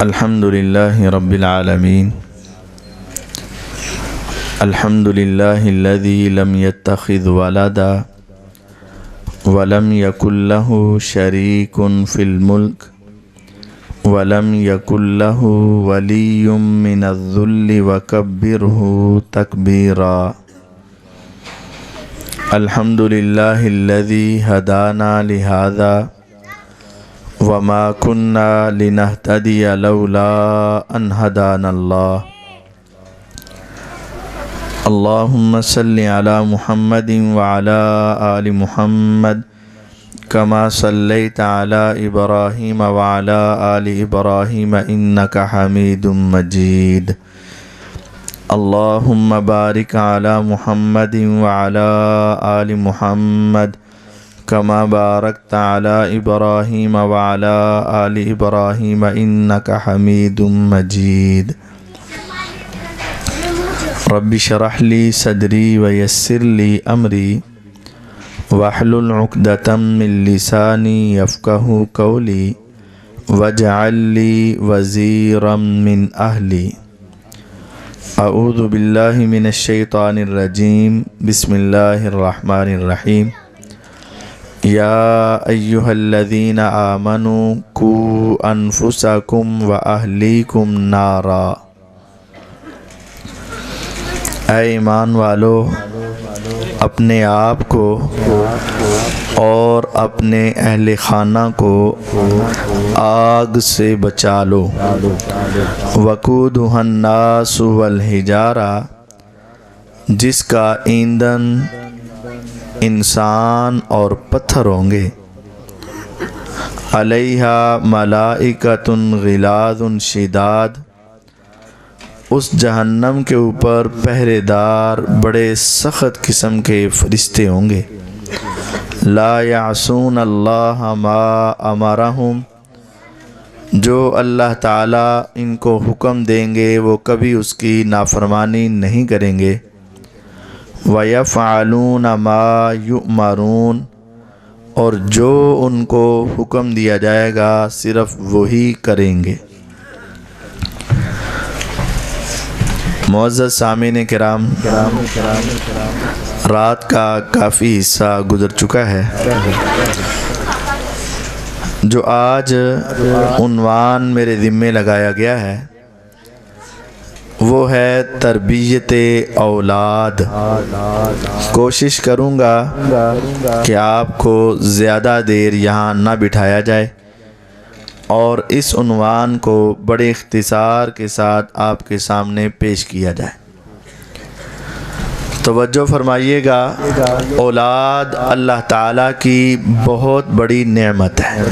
الحمد لله رب العالمين. الحمد لله الذي لم يتخذ ولدا ولم يكن له شريك في الملك ولم يكن له ولي من الذل وكبره تكبيرا. الحمد لله الذي هدانا لهذا وما كنا لنهتدي لولا أن هدانا الله. اللهم صل على محمد وعلى آل محمد كما صليت على إبراهيم وعلى آل إبراهيم إنك حميد مجيد. اللهم بارك على محمد وعلى آل محمد كما باركت على إبراهيم وعلى آل إبراهيم إنك حميد مجيد. رب اشرح لي صدري ويسر لي أمري واحلل عقدة من لساني يفقه قولي واجعل لي وزيرا من أهلي. أعوذ بالله من الشيطان الرجيم. بسم الله الرحمن الرحيم. يا أيها الذين آمنوا قوا أنفسكم وأهليكم نارا. اے ایمان والو، اپنے آپ کو اور اپنے اہل خانہ کو آگ سے بچا لو. وقودها الناس والحجارہ، جس کا ایندھن انسان اور پتھر ہوں گے. علیہا ملائکۃ غلاظ شداد، اس جہنم کے اوپر پہرے دار بڑے سخت قسم کے فرشتے ہوں گے. لا یعصون اللہ ما امرہم، جو اللہ تعالیٰ ان کو حکم دیں گے وہ کبھی اس کی نافرمانی نہیں کریں گے. وَيَفْعَلُونَ مَا يُؤْمَرُونَ، اور جو ان کو حکم دیا جائے گا صرف وہی کریں گے. معزز سامعین کرام، رات کا کافی حصہ گزر چکا ہے. جو آج عنوان میرے ذمے لگایا گیا ہے وہ ہے تربیت اولاد. کوشش کروں گا کہ آپ کو زیادہ دیر یہاں نہ بٹھایا جائے اور اس عنوان کو بڑے اختصار کے ساتھ آپ کے سامنے پیش کیا جائے. توجہ فرمائیے گا، اولاد اللہ تعالیٰ کی بہت بڑی نعمت ہے.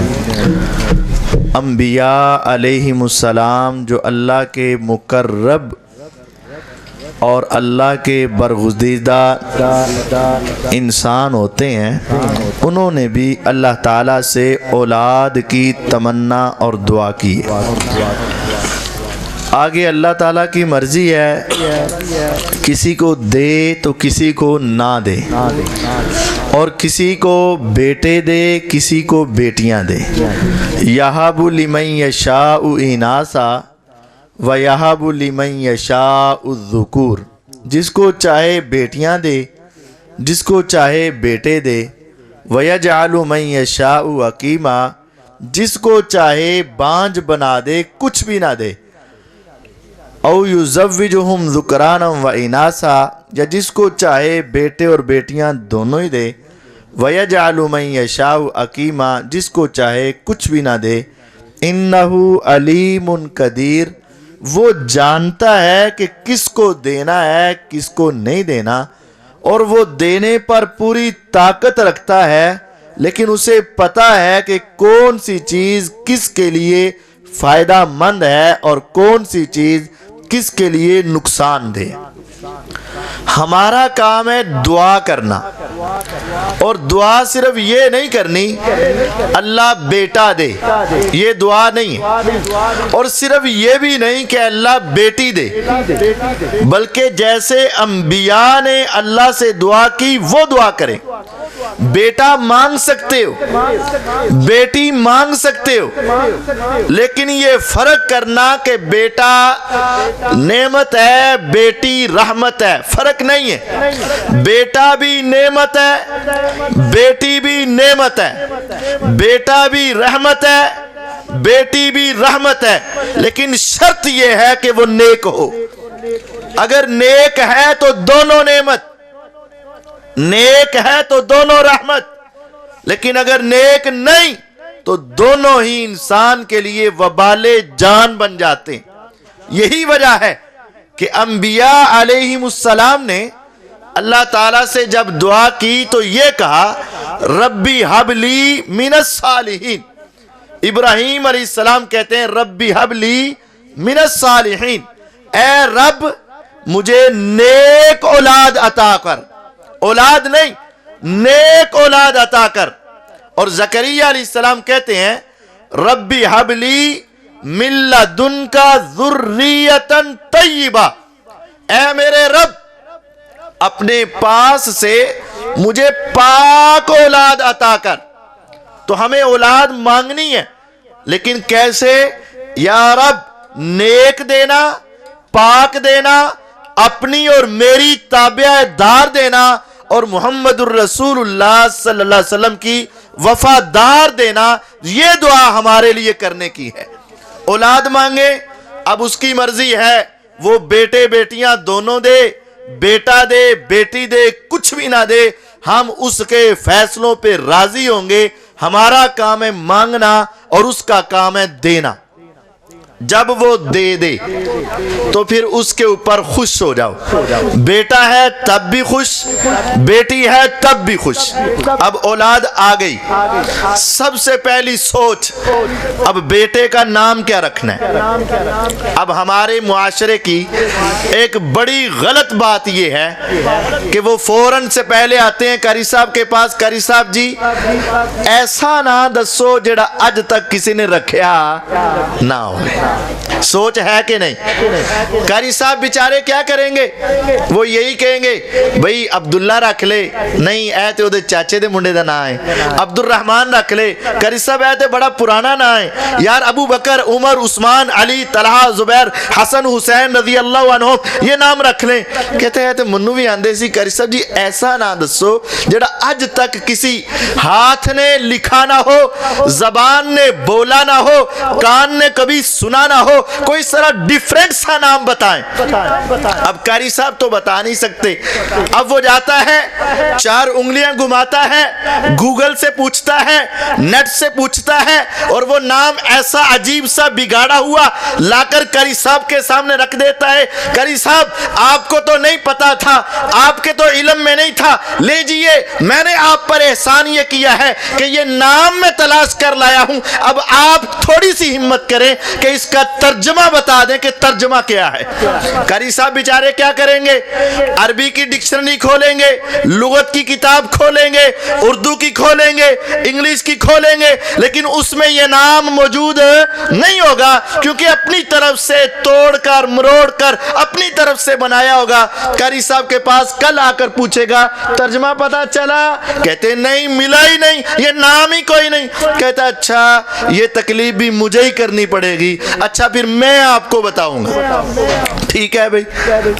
انبیاء علیہم السلام جو اللہ کے مقرب اور اللہ کے برگزیدہ انسان ہوتے ہیں، انہوں نے بھی اللہ تعالیٰ سے اولاد کی تمنا اور دعا کی ہے. آگے اللہ تعالیٰ کی مرضی ہے، کسی کو دے تو کسی کو نہ دے، اور کسی کو بیٹے دے کسی کو بیٹیاں دے. یہب لمن یشاء اناثا وَيَهَبُ لِمَن يَشَاءُ الذُّكُورَ، جس کو چاہے بیٹیاں دے جس کو چاہے بیٹے دے. وَيَجْعَلُ مَن يَشَاءُ عَقِيمًا، جس کو چاہے بانجھ بنا دے کچھ بھی نہ دے. اَوْ يُزَوِّجُهُمْ ذُكْرَانًا وَإِنَاثًا، یا جس کو چاہے بیٹے اور بیٹیاں دونوں ہی دے. وَيَجْعَلُ مَن يَشَاءُ عَقِيمًا، جس کو چاہے کچھ بھی نہ دے. إِنَّهُ عَلِيمٌ قَدِيرٌ، وہ جانتا ہے کہ کس کو دینا ہے کس کو نہیں دینا، اور وہ دینے پر پوری طاقت رکھتا ہے، لیکن اسے پتہ ہے کہ کون سی چیز کس کے لیے فائدہ مند ہے اور کون سی چیز کس کے لیے نقصان دہ. ہمارا کام ہے دعا کرنا، اور دعا صرف یہ نہیں کرنی اللہ بیٹا دے، یہ دعا نہیں ہے، اور صرف یہ بھی نہیں کہ اللہ بیٹی دے، بلکہ جیسے انبیاء نے اللہ سے دعا کی وہ دعا کریں. بیٹا مانگ سکتے ہو، بیٹی مانگ سکتے ہو، لیکن یہ فرق کرنا کہ بیٹا نعمت ہے بیٹی رحمت ہے، فرق نہیں ہے۔ بیٹا بھی نعمت ہے، بیٹی بھی نعمت ہے، بیٹا بھی رحمت ہے، بیٹی بھی رحمت ہے، لیکن شرط یہ ہے کہ وہ نیک ہو۔ اگر نیک ہے تو دونوں نعمت، نیک ہے تو دونوں رحمت، لیکن اگر نیک نہیں تو دونوں ہی انسان کے لیے وبال جان بن جاتے ہیں۔ یہی وجہ ہے کہ انبیاء علیہم السلام نے اللہ تعالیٰ سے جب دعا کی تو یہ کہا ربی حب لی من الصالحین۔ ابراہیم علیہ السلام کہتے ہیں ربی حب لی من الصالحین، اے رب مجھے نیک اولاد عطا کر، اولاد نہیں نیک اولاد عطا کر۔ اور زکریا علیہ السلام کہتے ہیں ربی حب لی من لدنک ذریۃ طیبہ، اے میرے رب اپنے پاس سے مجھے پاک اولاد عطا کر۔ تو ہمیں اولاد مانگنی ہے، لیکن کیسے؟ یا رب نیک دینا، پاک دینا، اپنی اور میری تابع دار دینا، اور محمد الرسول اللہ صلی اللہ علیہ وسلم کی وفادار دینا۔ یہ دعا ہمارے لیے کرنے کی ہے۔ اولاد مانگے، اب اس کی مرضی ہے، وہ بیٹے بیٹیاں دونوں دے، بیٹا دے بیٹی دے کچھ بھی نہ دے، ہم اس کے فیصلوں پہ راضی ہوں گے۔ ہمارا کام ہے مانگنا اور اس کا کام ہے دینا۔ جب وہ دے دے تو پھر اس کے اوپر خوش ہو جاؤ۔ بیٹا ہے تب بھی خوش، بیٹی ہے تب بھی خوش۔ اب اولاد آ گئی، سب سے پہلی سوچ اب بیٹے کا نام کیا رکھنا ہے۔ اب ہمارے معاشرے کی ایک بڑی غلط بات یہ ہے کہ وہ فوراً سے پہلے آتے ہیں قاری صاحب کے پاس، قاری صاحب جی ایسا نہ دسو جڑا اج تک کسی نے رکھیا نہ ہوئے۔ سوچ ہے کہ نہیں؟ قاری صاحب بیچارے کیا کریں گے؟ وہ یہی کہیں گے بھئی عبداللہ رکھ لے، نہیں اے تے اودے چاچے دے منڈے دا نام ہے۔ عبد الرحمن رکھ لے، قاری صاحب اے تے بڑا پرانا نام ہے یار، ابو بکر عمر عثمان علی طلحہ زبیر حسن حسین رضی اللہ عنہ یہ نام رکھ لیں۔ کہتے ہیں تے منو بھی آندے سی قاری صاحب جی ایسا نہ دسو جڑا اج تک کسی ہاتھ نے لکھا نہ ہو، زبان نے بولا نہ ہو، کان نے کبھی سنا نہ ہو، کوئی سارا ڈیفرنٹ سا نام بتائیں۔ اب قاری صاحب تو بتا نہیں سکتے۔ اب وہ جاتا ہے، 4 انگلیاں گھماتا ہے، گوگل سے پوچھتا ہے، نیٹ سے پوچھتا ہے، اور وہ نام ایسا عجیب سا بگاڑا ہوا لا کر قاری صاحب کے سامنے رکھ دیتا ہے۔ قاری صاحب آپ کو تو نہیں پتا تھا، آپ کے تو علم میں نہیں تھا، لے جئیے میں نے آپ پر احسان یہ کیا ہے کہ یہ نام میں تلاش کر لایا ہوں، اب آپ تھوڑی سی ہمت کریں کہ اس کا ترجمہ بتا دیں کہ ترجمہ کیا ہے۔ قاری صاحب بیچارے کیا کریں گے؟ عربی کی ڈکشنری کھولیں گے، لغت کی کتاب کھولیں گے، اردو کی کھولیں گے، انگلش کی کھولیں گے، لیکن اس میں یہ نام موجود نہیں ہوگا، کیونکہ اپنی طرف سے توڑ کر مروڑ کر اپنی طرف سے بنایا ہوگا۔ قاری صاحب کے پاس کل آ کر پوچھے گا ترجمہ پتا چلا؟ کہتے نہیں ملا ہی نہیں، یہ نام ہی کوئی نہیں۔ کہتا اچھا یہ تکلیف بھی مجھے ہی کرنی پڑے گی، اچھا پھر میں آپ کو بتاؤں گا۔ ٹھیک ہے بھئی،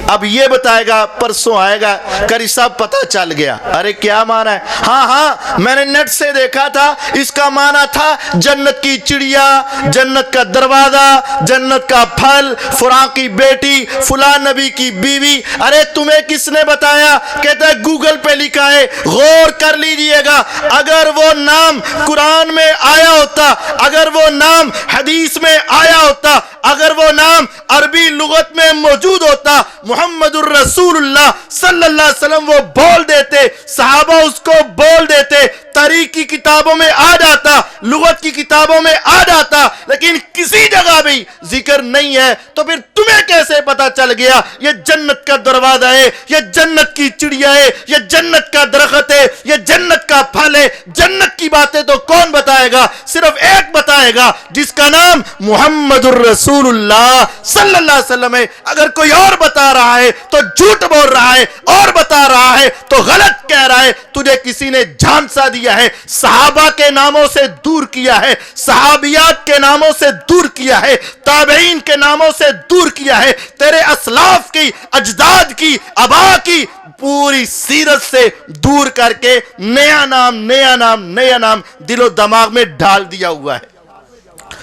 اب یہ بتائے گا، پرسوں آئے گا قاری صاحب پتہ چل گیا، ارے کیا معنی ہے؟ ہاں میں نے نیٹ سے دیکھا تھا، اس کا معنی تھا جنت کی چڑیا، جنت کا دروازہ، جنت کا پھل، فلاں کی بیٹی، فلاں نبی کی بیوی۔ ارے تمہیں کس نے بتایا؟ کہتا ہے گوگل پہ لکھا ہے، غور کر لیجئے گا، اگر وہ نام قرآن میں آیا ہوتا، اگر وہ نام حدیث میں آیا ہوتا، اگر وہ نام عربی لغت میں موجود ہوتا، محمد الرسول اللہ صلی اللہ علیہ وسلم وہ بول دیتے، صحابہ اس کو بول دیتے، تاریخ کی کتابوں میں آ جاتا، لغت کی کتابوں میں آ جاتا، لیکن کسی جگہ بھی ذکر نہیں ہے۔ تو پھر تمہیں کیسے پتا چل گیا یہ جنت کا دروازہ ہے، یہ جنت کی چڑیا ہے، یہ جنت کا درخت ہے، یہ جنت کا پھل ہے؟ جنت کی باتیں تو کون بتائے گا؟ صرف ایک بتائے گا، جس کا نام محمد الرسول اللہ صلی اللہ اللہ علیہ وسلم ہے. اگر کوئی اور بتا رہا ہے تو جھوٹ بول رہا ہے, اور بتا رہا ہے تو غلط کہہ رہا ہے. تجھے کسی نے جھانسا دیا ہے, صحابہ کے ناموں سے دور کیا ہے, صحابیات کے ناموں سے دور کیا ہے, تابعین کے ناموں سے دور کیا ہے, تیرے اسلاف کی, اجداد کی, آبا کی پوری سیرت سے دور کر کے نیا نام نیا نام نیا نام دل و دماغ میں ڈال دیا ہوا ہے.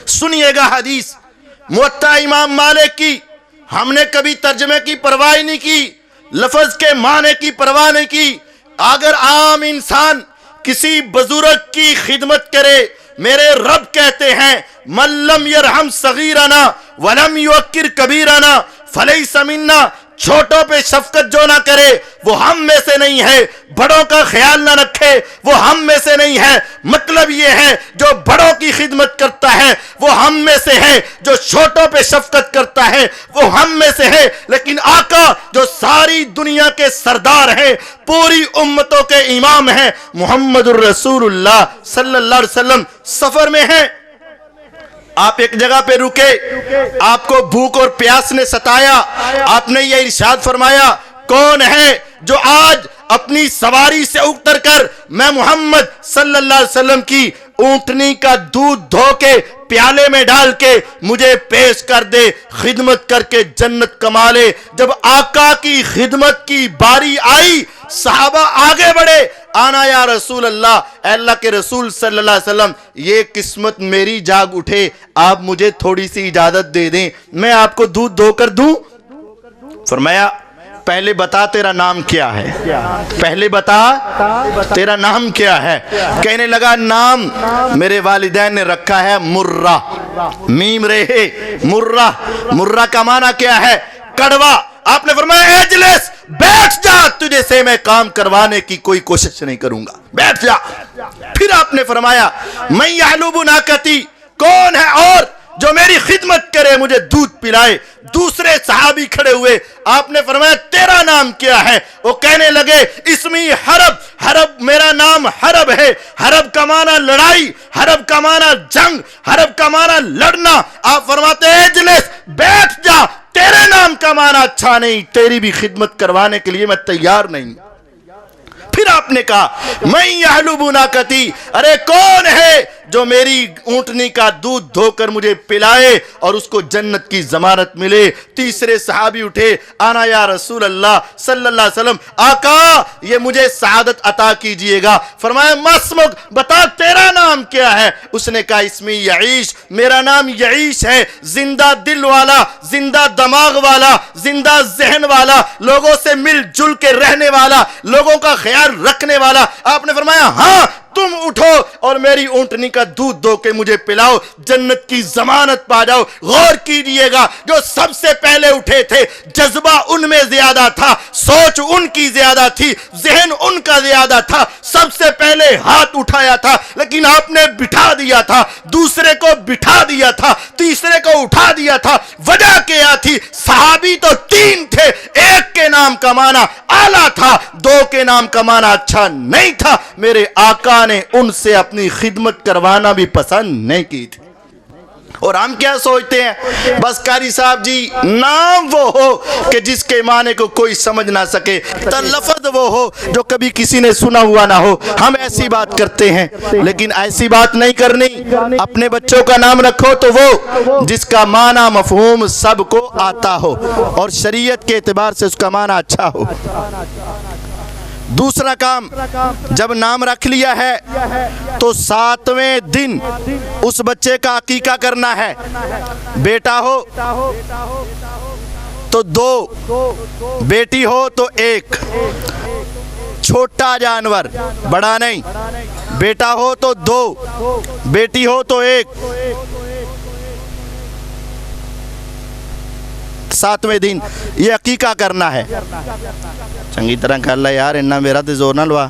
سنیے گا حدیث موطا امام مالک کی, ہم نے کبھی ترجمے کی پرواہ نہیں کی, لفظ کے معنی کی پرواہ نہیں کی. اگر عام انسان کسی بزرگ کی خدمت کرے, میرے رب کہتے ہیں من لم یرحم صغیرنا ولم یوقر کبیرنا فلیس منا, چھوٹوں پہ شفقت جو نہ کرے وہ ہم میں سے نہیں ہے, بڑوں کا خیال نہ رکھے وہ ہم میں سے نہیں ہے. مطلب یہ ہے جو بڑوں کی خدمت کرتا ہے وہ ہم میں سے ہے, جو چھوٹوں پہ شفقت کرتا ہے وہ ہم میں سے ہے. لیکن آقا جو ساری دنیا کے سردار ہیں, پوری امتوں کے امام ہیں, محمد الرسول اللہ صلی اللہ علیہ وسلم سفر میں ہیں. آپ ایک جگہ پہ رکے, آپ کو بھوک اور پیاس نے ستایا, آپ نے یہ ارشاد فرمایا کون ہے جو آج اپنی سواری سے اتر کر میں محمد صلی اللہ علیہ وسلم کی اونٹنی کا دودھ دھو کے پیالے میں ڈال کے مجھے پیش کر دے, خدمت کر کے جنت کما لے. جب آقا کی خدمت کی باری آئی صحابہ آگے بڑھے, آنا یا رسول اللہ, اے اللہ کے رسول صلی اللہ علیہ وسلم یہ قسمت میری جاگ اٹھے, آپ مجھے تھوڑی سی اجازت دے دیں, میں آپ کو دودھ دھو کر دوں. فرمایا پہلے بتا تیرا نام کیا ہے, پہلے بتا تیرا نام کیا ہے. کہنے لگا نام میرے والدین نے رکھا ہے مرہ, میم رہے مرہ. مرہ کا معنی کیا ہے؟ کڑوا. آپ نے فرمایا اجلس, بیٹھ جا, تجھے سے میں کام کروانے کی کوئی کوشش نہیں کروں گا, بیٹھ جا. پھر آپ نے فرمایا من یعلب ناقتی, کون ہے اور جو میری خدمت کرے مجھے دودھ پلائے. دوسرے صحابی کھڑے ہوئے, آپ نے فرمایا تیرا نام کیا ہے؟ وہ کہنے لگے اسمی حرب, حرب میرا نام حرب ہے. حرب کا معنی لڑائی, حرب کا معنی جنگ, حرب کا معنی لڑنا. آپ فرماتے ہیں اجلس, بیٹھ جا, تیرے نام کا معنی اچھا نہیں, تیری بھی خدمت کروانے کے لیے میں تیار نہیں. پھر آپ نے کہا میں یحلب ناقتی, ارے کون ہے جو میری اونٹنی کا دودھ دھو کر مجھے پلائے اور اس کو جنت کی ضمانت ملے. تیسرے صحابی اٹھے, آنا یا رسول اللہ صلی اللہ علیہ وسلم, آقا یہ مجھے سعادت عطا کیجئے گا. فرمایا مسمک, بتا تیرا نام کیا ہے؟ اس نے کہا اسمی یعیش, میرا نام یعیش ہے, زندہ دل والا, زندہ دماغ والا, زندہ ذہن والا, لوگوں سے مل جل کے رہنے والا, لوگوں کا خیال رکھنے والا. آپ نے فرمایا ہاں تم اٹھو اور میری اونٹنی کا دودھ دو کے مجھے پلاؤ, جنت کی ضمانت پا جاؤ. غور کیجئے گا جو سب سے پہلے اٹھے تھے جذبہ ان میں زیادہ تھا, سوچ ان کی زیادہ تھی, ذہن ان کا زیادہ تھا, سب سے پہلے ہاتھ اٹھایا تھا, لیکن آپ نے بٹھا دیا تھا, دوسرے کو بٹھا دیا تھا, تیسرے کو اٹھا دیا تھا. وجہ کیا تھی؟ صحابی تو تین تھے, ایک کے نام کا معنی اعلیٰ تھا, دو کے نام کا معنی اچھا نہیں تھا. میرے آقا نے ان سے اپنی خدمت کروانا بھی پسند نہیں کی تھی. اور ہم کیا سوچتے ہیں؟ بس قاری صاحب جی نام وہ ہو کہ جس کے معنی کو کوئی سمجھ نہ سکے, لفظ وہ ہو جو کبھی کسی نے سنا ہوا نہ ہو, ہم ایسی بات کرتے ہیں. لیکن ایسی بات نہیں کرنی. اپنے بچوں کا نام رکھو تو وہ جس کا معنی مفہوم سب کو آتا ہو اور شریعت کے اعتبار سے اس کا معنی اچھا ہو. دوسرا کام, جب نام رکھ لیا ہے تو 7ویں دن اس بچے کا عقیقہ کرنا ہے. بیٹا ہو تو 2, بیٹی ہو تو 1, چھوٹا جانور بڑا نہیں. بیٹا ہو تو 2, بیٹی ہو تو 1. 7ویں دن یہ عقیقہ کرنا ہے. چنگی طرح کر لے یار, انہا میرا تے زور نہ لوا.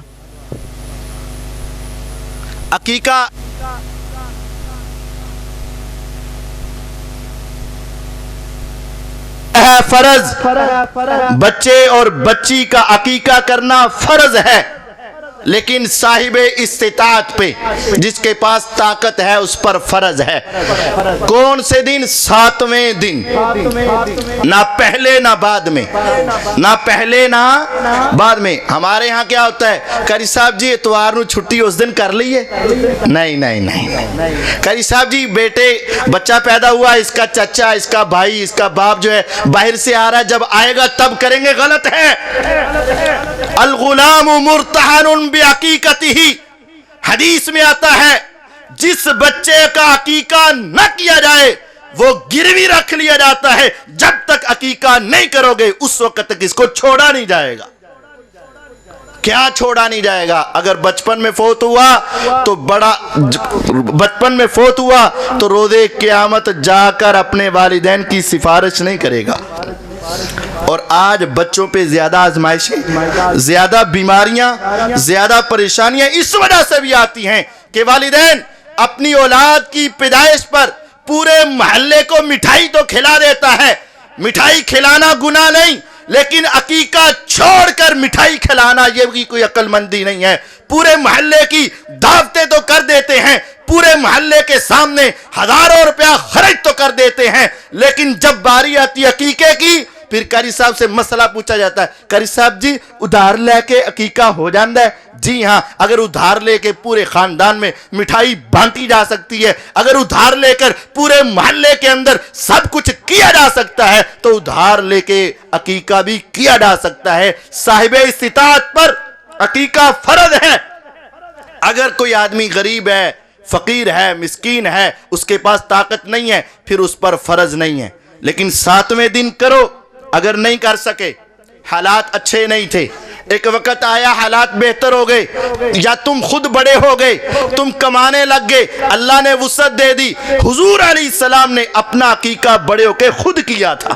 عقیقہ ہے فرض, بچے اور بچی کا عقیقہ کرنا فرض ہے. لیکن صاحب استطاعت پہ، جس کے پاس طاقت ہے، اس پر فرض ہے۔ کون سے دن؟ 7ویں دن، نہ پہلے نہ بعد میں، نہ پہلے نہ بعد میں۔ ہمارے ہاں کیا ہوتا ہے، قاری صاحب جی اتوار نو چھٹی اس دن کر لیے؟ نہیں نہیں نہیں۔ قاری صاحب جی بیٹے بچہ پیدا ہوا، اس کا چچا، اس کا بھائی، اس کا باپ جو ہے باہر سے آ رہا ہے، جب آئے گا تب کریں گے، غلط ہے۔ الغلام مرتہن بعقیقتہ، حدیث میں آتا ہے جس بچے کا عقیقہ نہ کیا جائے وہ گروی رکھ لیا جاتا ہے، جب تک عقیقہ نہیں کرو گے اس وقت تک اس کو چھوڑا نہیں جائے گا۔ کیا چھوڑا نہیں جائے گا؟ اگر بچپن میں فوت ہوا تو بچپن میں فوت ہوا تو روزے قیامت جا کر اپنے والدین کی سفارش نہیں کرے گا۔ اور آج بچوں پہ زیادہ آزمائشیں، زیادہ بیماریاں، زیادہ پریشانیاں اس وجہ سے بھی آتی ہیں کہ والدین اپنی اولاد کی پیدائش پر پورے محلے کو مٹھائی تو کھلا دیتا ہے، مٹھائی کھلانا گناہ نہیں، لیکن عقیقہ چھوڑ کر مٹھائی کھلانا یہ بھی کوئی عقل مندی نہیں ہے۔ پورے محلے کی دعوتیں تو کر دیتے ہیں، پورے محلے کے سامنے ہزاروں روپیہ خرچ تو کر دیتے ہیں، لیکن جب باری آتی عقیقے کی پھر قاری صاحب سے مسئلہ پوچھا جاتا ہے، قاری صاحب جی ادھار لے کے عقیقہ ہو جاندہ ہے؟ جی ہاں، اگر ادھار لے کے پورے خاندان میں مٹھائی بانٹی جا سکتی ہے، اگر ادھار لے کر پورے محلے کے اندر سب کچھ کیا جا سکتا ہے تو ادھار لے کے عقیقہ بھی کیا جا سکتا ہے۔ صاحب استطاعت پر عقیقہ فرض ہے۔ اگر کوئی آدمی غریب ہے، فقیر ہے، مسکین ہے، اس کے پاس طاقت نہیں ہے، پھر اس پر فرض نہیں ہے، لیکن 7ویں دن کرو۔ اگر نہیں کر سکے، حالات اچھے نہیں تھے، ایک وقت آیا حالات بہتر ہو گئے، یا تم خود بڑے ہو گئے، تم کمانے لگ گئے، اللہ نے وسعت دے دی، حضور علیہ السلام نے اپنا عقیقہ بڑے ہو کے خود کیا تھا۔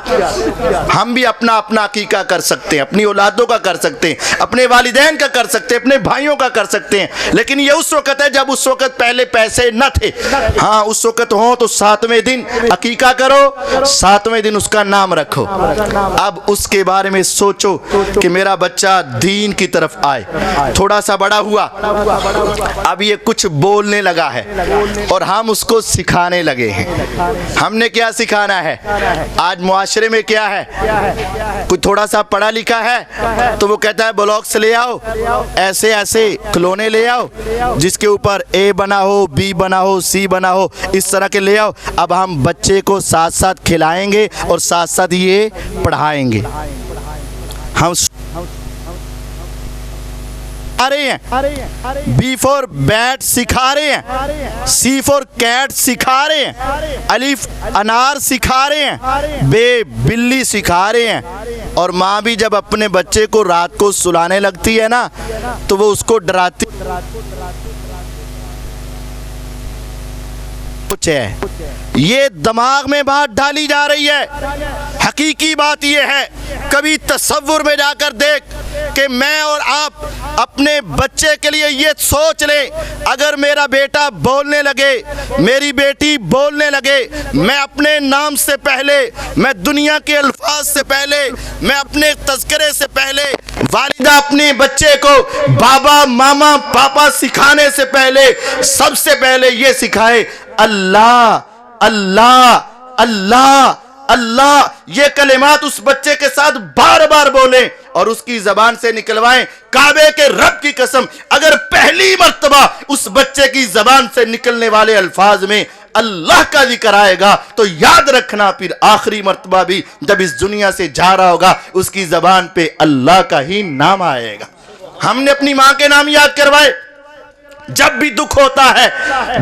ہم بھی اپنا عقیقہ کر سکتے ہیں، اپنی اولادوں کا کر سکتے ہیں، اپنے والدین کا کر سکتے ہیں، اپنے بھائیوں کا کر سکتے ہیں، لیکن یہ اس وقت ہے جب اس وقت پہلے پیسے نہ تھے۔ ہاں اس وقت ہوں تو 7ویں دن عقیقہ کرو، 7ویں دن اس کا نام رکھو۔ اب اس کے بارے میں سوچو کہ میرا بچہ دین کی طرف آئے، تھوڑا سا بڑا ہوا، اب یہ کچھ بولنے لگا ہے اور ہم اس کو سکھانے لگے ہیں۔ ہم نے کیا سکھانا ہے؟ آج معاشرے میں کیا ہے، کوئی تھوڑا سا پڑھا لکھا ہے تو وہ کہتا ہے بلاکس لے آؤ، ایسے ایسے کھلونے لے آؤ جس کے اوپر اے بنا ہو، بی بنا ہو، سی بنا ہو، اس طرح کے لے آؤ۔ اب ہم بچے کو ساتھ ساتھ کھلائیں گے اور ساتھ ساتھ یہ پڑھائیں گے۔ ہم رہے ہیں بی فور بیٹ سکھا رہے ہیں، سی فور کیٹ سکھا رہے ہیں، الف انار سکھا رہے ہیں، بے بلی سکھا رہے ہیں۔ اور ماں بھی جب اپنے بچے کو رات کو سلانے لگتی ہے نا تو وہ اس کو ڈراتی کچھ ہے، یہ دماغ میں بات ڈالی جا رہی ہے۔ حقیقی بات یہ ہے، کبھی تصور میں جا کر دیکھ کہ میں اور آپ اپنے بچے کے لیے یہ سوچ لیں، اگر میرا بیٹا بولنے لگے، میری بیٹی بولنے لگے، میں اپنے نام سے پہلے، میں دنیا کے الفاظ سے پہلے، میں اپنے تذکرے سے پہلے، والدہ اپنے بچے کو بابا ماما پاپا سکھانے سے پہلے سب سے پہلے یہ سکھائے اللہ اللہ اللہ اللہ، یہ کلمات اس بچے کے ساتھ بار بار بولیں اور اس کی زبان سے نکلوائیں۔ کعبے کے رب کی قسم، اگر پہلی مرتبہ اس بچے کی زبان سے نکلنے والے الفاظ میں اللہ کا ذکر آئے گا تو یاد رکھنا پھر آخری مرتبہ بھی جب اس دنیا سے جا رہا ہوگا اس کی زبان پہ اللہ کا ہی نام آئے گا۔ ہم نے اپنی ماں کے نام یاد کروائے، جب بھی دکھ ہوتا ہے،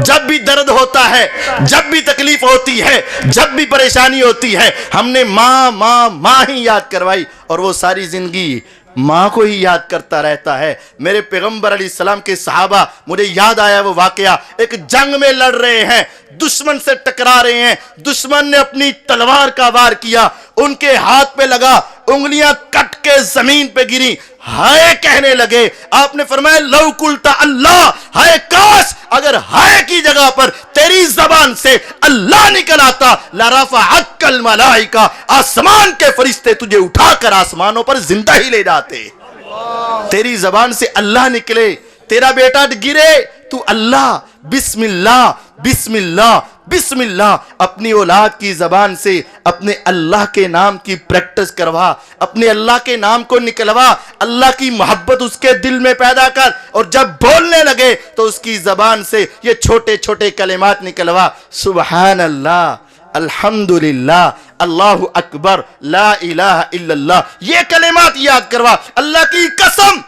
جب بھی درد ہوتا ہے، جب بھی تکلیف ہوتی ہے، جب بھی پریشانی ہوتی ہے، ہم نے ماں ماں ماں ہی یاد کروائی اور وہ ساری زندگی ماں کو ہی یاد کرتا رہتا ہے۔ میرے پیغمبر علیہ السلام کے صحابہ، مجھے یاد آیا وہ واقعہ، ایک جنگ میں لڑ رہے ہیں، دشمن سے ٹکرا رہے ہیں، دشمن نے اپنی تلوار کا وار کیا، ان کے ہاتھ پہ لگا، انگلیاں کٹ کے زمین پہ گری، ہائے کہنے لگے۔ آپ نے فرمایا لو قلتا اللہ، ہائے کاش اگر ہائے کی جگہ پر تیری زبان سے اللہ نکل آتا، لرفعتک الملائکہ، آسمان کے فرشتے تجھے اٹھا کر آسمانوں پر زندہ ہی لے جاتے۔ تیری زبان سے اللہ نکلے، تیرا بیٹا گرے تو اللہ بسم اللہ بسم اللہ بسم اللہ اپنی اولاد کی زبان سے اپنے اللہ کے نام کی پریکٹس کروا، اپنے اللہ کے نام کو نکلوا، اللہ کی محبت اس کے دل میں پیدا کر، اور جب بولنے لگے تو اس کی زبان سے یہ چھوٹے چھوٹے کلمات نکلوا، سبحان اللہ، الحمدللہ، اللہ اکبر، لا الہ الا اللہ، یہ کلمات یاد کروا۔ اللہ کی قسم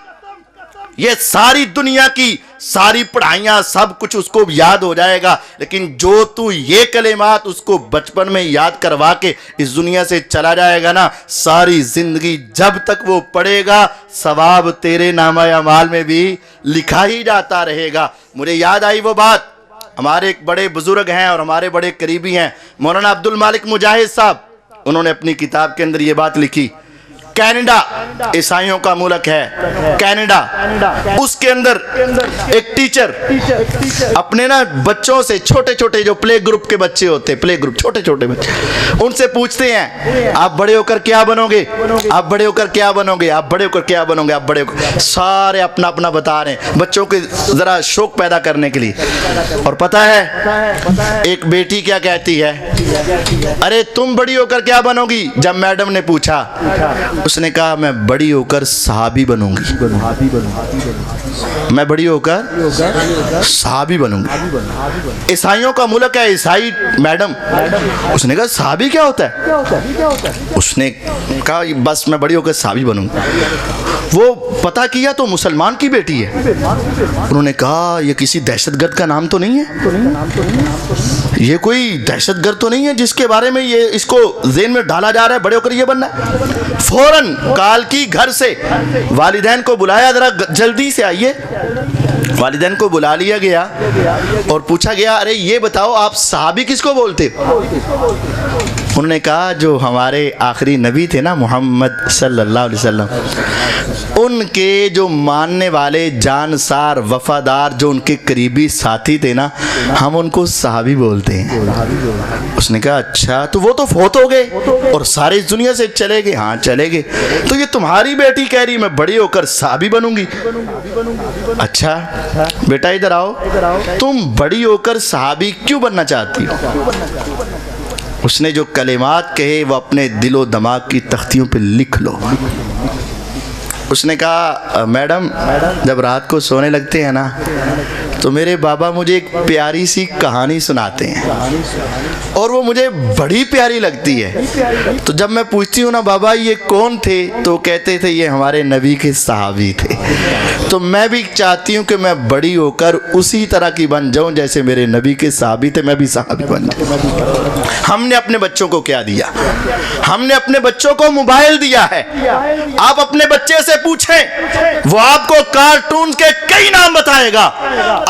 یہ ساری دنیا کی ساری پڑھائیاں سب کچھ اس کو یاد ہو جائے گا، لیکن جو تو یہ کلمات اس کو بچپن میں یاد کروا کے اس دنیا سے چلا جائے گا نا، ساری زندگی جب تک وہ پڑھے گا ثواب تیرے نامہ اعمال میں بھی لکھا ہی جاتا رہے گا۔ مجھے یاد آئی وہ بات، ہمارے ایک بڑے بزرگ ہیں اور ہمارے بڑے قریبی ہیں مولانا عبد المالک مجاہد صاحب، انہوں نے اپنی کتاب کے اندر یہ بات لکھی، کینیڈا عیسائیوں کا ملک ہے کینیڈا، اس کے اندر ایک ٹیچر اپنے نا بچوں سے، چھوٹے چھوٹے جو پلے گروپ کے بچے ہوتے، پلے گروپ چھوٹے چھوٹے بچے، ان سے پوچھتے ہیں آپ بڑے ہو کر کیا بنو گے، آپ بڑے ہو کر کیا بنو گے، آپ بڑے ہو کر کیا بنو گے، آپ بڑے ہو کر، سارے اپنا اپنا بتا رہے ہیں بچوں کے ذرا شوق پیدا کرنے کے لیے۔ اور پتہ ہے ایک بیٹی کیا کہتی ہے، ارے تم بڑی ہو کر کیا بنو گی؟ جب میڈم نے پوچھا اس نے کہا میں بڑی ہو کر صحابی بنوں گی، میں بڑی ہو کر صحابی بنوں گی۔ عیسائیوں کا ملک ہے، عیسائی میڈم، اس نے کہا صحابی کیا ہوتا ہے؟ اس نے کہا بس میں بڑی ہو کر صحابی بنوں گی۔ وہ پتہ کیا تو مسلمان کی بیٹی ہے۔ انہوں نے کہا یہ کسی دہشت گرد کا نام تو نہیں ہے، یہ کوئی دہشت گرد تو نہیں ہے جس کے بارے میں یہ اس کو ذہن میں ڈالا جا رہا ہے بڑے ہو کر یہ بننا ہے؟ فوراً کال کی گھر سے، والدین کو بلایا ذرا جلدی سے آئیے، والدین کو بلا لیا گیا اور پوچھا گیا ارے یہ بتاؤ آپ صحابی کس کو بولتے؟ انہوں نے کہا جو ہمارے آخری نبی تھے نا محمد صلی اللہ علیہ وسلم، ان کے جو ماننے والے جانسار وفادار جو ان کے قریبی ساتھی تھے نا، ہم ان کو صحابی بولتے ہیں۔ اس نے کہا اچھا تو وہ تو فوت ہو گئے اور سارے اس دنیا سے چلے گئے؟ ہاں چلے گئے۔ تو یہ تمہاری بیٹی کہہ رہی میں بڑی ہو کر صحابی بنوں گی؟ اچھا بیٹا ادھر آؤ، تم بڑی ہو کر صحابی کیوں بننا چاہتی ہو؟ اس نے جو کلمات کہے وہ اپنے دل و دماغ کی تختیوں پہ لکھ لو۔ اس نے کہا میڈم جب رات کو سونے لگتے ہیں نا تو میرے بابا مجھے ایک پیاری سی کہانی سناتے ہیں اور وہ مجھے بڑی پیاری لگتی ہے، تو جب میں پوچھتی ہوں نا بابا یہ کون تھے تو کہتے تھے یہ ہمارے نبی کے صحابی تھے، تو میں بھی چاہتی ہوں کہ میں بڑی ہو کر اسی طرح کی بن جاؤں جیسے میرے نبی کے صحابی تھے، میں بھی صحابی بن جاؤں۔ ہم نے اپنے بچوں کو کیا دیا؟ ہم نے اپنے بچوں کو موبائل دیا ہے۔ آپ اپنے بچے سے پوچھیں وہ آپ کو کارٹون کے کئی نام بتائے گا،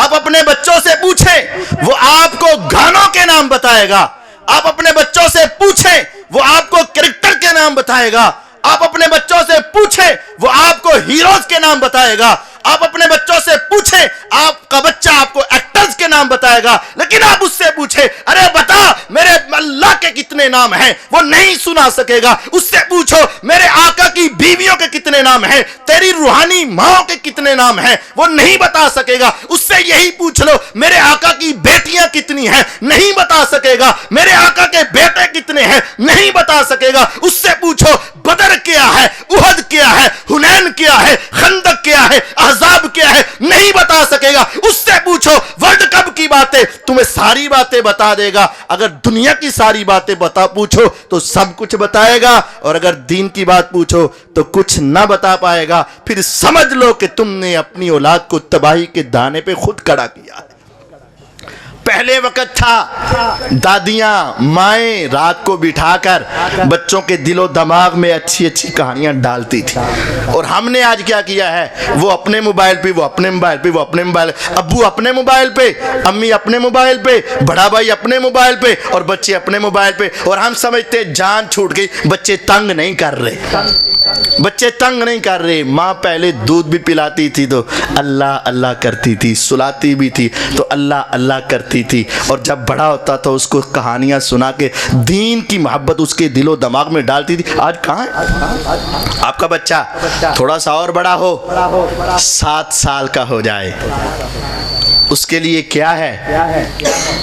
آپ اپنے بچوں سے پوچھیں وہ آپ کو گانوں کے نام بتائے گا، آپ اپنے بچوں سے پوچھیں وہ آپ کو کرکٹر کے نام بتائے گا، آپ اپنے بچوں سے پوچھیں وہ آپ کو ہیروز کے نام بتائے گا، آپ اپنے بچوں سے پوچھیں آپ کا بچہ آپ کو ایکٹرز کے نام بتائے گا، لیکن آپ اس سے پوچھیں ارے بتا میرے اللہ کے کتنے نام ہیں، وہ نہیں سنا سکے گا۔ اس سے پوچھو میرے آقا کی بیویوں کے کتنے نام ہیں، تیری روحانی ماں کے کتنے نام ہیں، وہ نہیں بتا سکے گا۔ اس سے یہی پوچھ لو میرے آقا کی بیٹیاں کتنی ہیں، نہیں بتا سکے گا۔ میرے آقا کے بیٹے کتنے ہیں، نہیں بتا سکے گا۔ اس سے پوچھو بدر کیا ہے، احد کیا ہے، حنین کیا ہے، خندق کیا ہے، احزاب کیا ہے، نہیں بتا سکے گا۔ اس سے پوچھو ورلڈ کپ کی باتیں، تمہیں ساری باتیں بتا دے گا۔ اگر دنیا کی ساری باتیں پوچھو تو سب کچھ بتائے گا، اور اگر دین کی بات پوچھو تو کچھ نہ بتا پائے گا۔ پھر سمجھ لو کہ تم نے اپنی اولاد کو تباہی کے دانے پہ خود کھڑا کیا ہے۔ پہلے وقت تھا دادیاں مائیں رات کو بٹھا کر بچوں کے دل و دماغ میں اچھی اچھی کہانیاں ڈالتی تھی، اور ہم نے آج کیا کیا ہے، وہ اپنے موبائل پہ، وہ اپنے موبائل پہ، وہ اپنے موبائل، ابو اپنے موبائل پہ، امی اپنے موبائل پہ، بڑا بھائی اپنے موبائل پہ، اور بچے اپنے موبائل پہ، اور ہم سمجھتے جان چھوٹ گئی، بچے تنگ نہیں کر رہے، بچے تنگ نہیں کر رہے. ماں پہلے دودھ بھی پلاتی تھی تو اللہ اللہ کرتی تھی, سلاتی بھی تھی تو اللہ اللہ کرتی تھی, اور جب بڑا ہوتا تو اس کو کہانیاں سنا کے دین کی محبت اس کے دل و دماغ میں ڈالتی تھی. آج کہاں ہے؟ آپ کا بچہ تھوڑا سا اور بڑا ہو, 7 سال کا ہو جائے, اس کے لیے کیا ہے؟